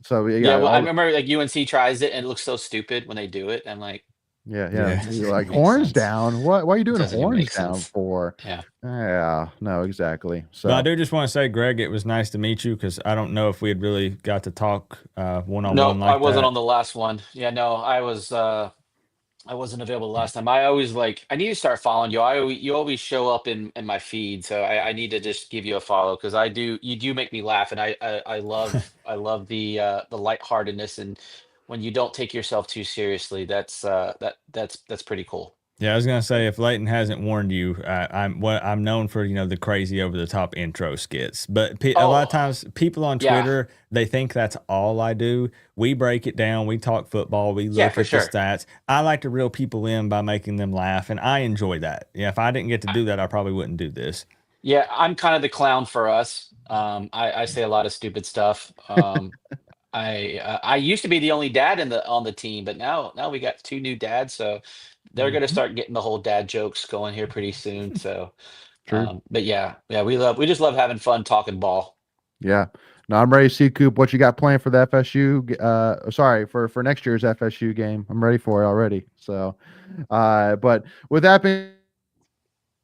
So well, I remember like UNC tries it and it looks so stupid when they do it. I'm like, yeah. You're like horns down. Why are you doing horns down for? Yeah. No, exactly. So I do just want to say, Greg, it was nice to meet you because I don't know if we had really got to talk one-on-one. No, like I wasn't that. on the last one. Yeah, no, I wasn't available last time. I always I need to start following you. You always show up in my feed, so I need to just give you a follow because you do make me laugh, and I love the lightheartedness, and when you don't take yourself too seriously, that's pretty cool. Yeah, I was gonna say if Leighton hasn't warned you, I'm known for the crazy over the top intro skits, but a lot of times people on Twitter they think that's all I do. We break it down, we talk football, we look at the stats. I like to reel people in by making them laugh, and I enjoy that. Yeah, if I didn't get to do that, I probably wouldn't do this. Yeah, I'm kind of the clown for us. I say a lot of stupid stuff. I used to be the only dad on the team, but now we got two new dads, so they're gonna start getting the whole dad jokes going here pretty soon. So, but yeah, we just love having fun talking ball. Yeah, no, I'm ready to see Coop what you got planned for the FSU. Sorry for next year's FSU game. I'm ready for it already. So, but with that being,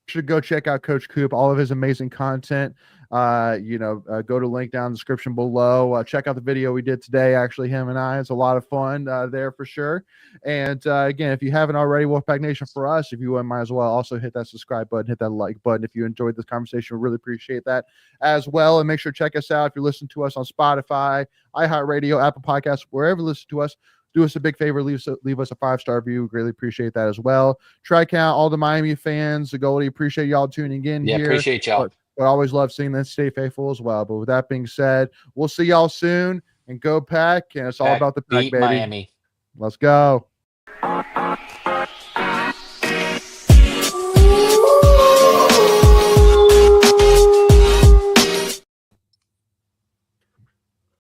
should go check out Coach Coop, all of his amazing content. Go to link down in the description below. Check out the video we did today. Actually, him and I, it's a lot of fun there for sure. And again, if you haven't already, Wolfpack Nation, for us, if you might as well also hit that subscribe button, hit that like button. If you enjoyed this conversation, we really appreciate that as well. And make sure to check us out if you're listening to us on Spotify, iHeartRadio, Apple Podcasts, wherever you listen to us. Do us a big favor, leave us a 5-star review. We greatly appreciate that as well. Try count all the Miami fans, the Goldie. Appreciate y'all tuning in here. Yeah, appreciate y'all. But always love seeing them stay faithful as well. But with that being said, we'll see y'all soon, and go Pack. And it's all about the Pack, baby. Miami. Let's go.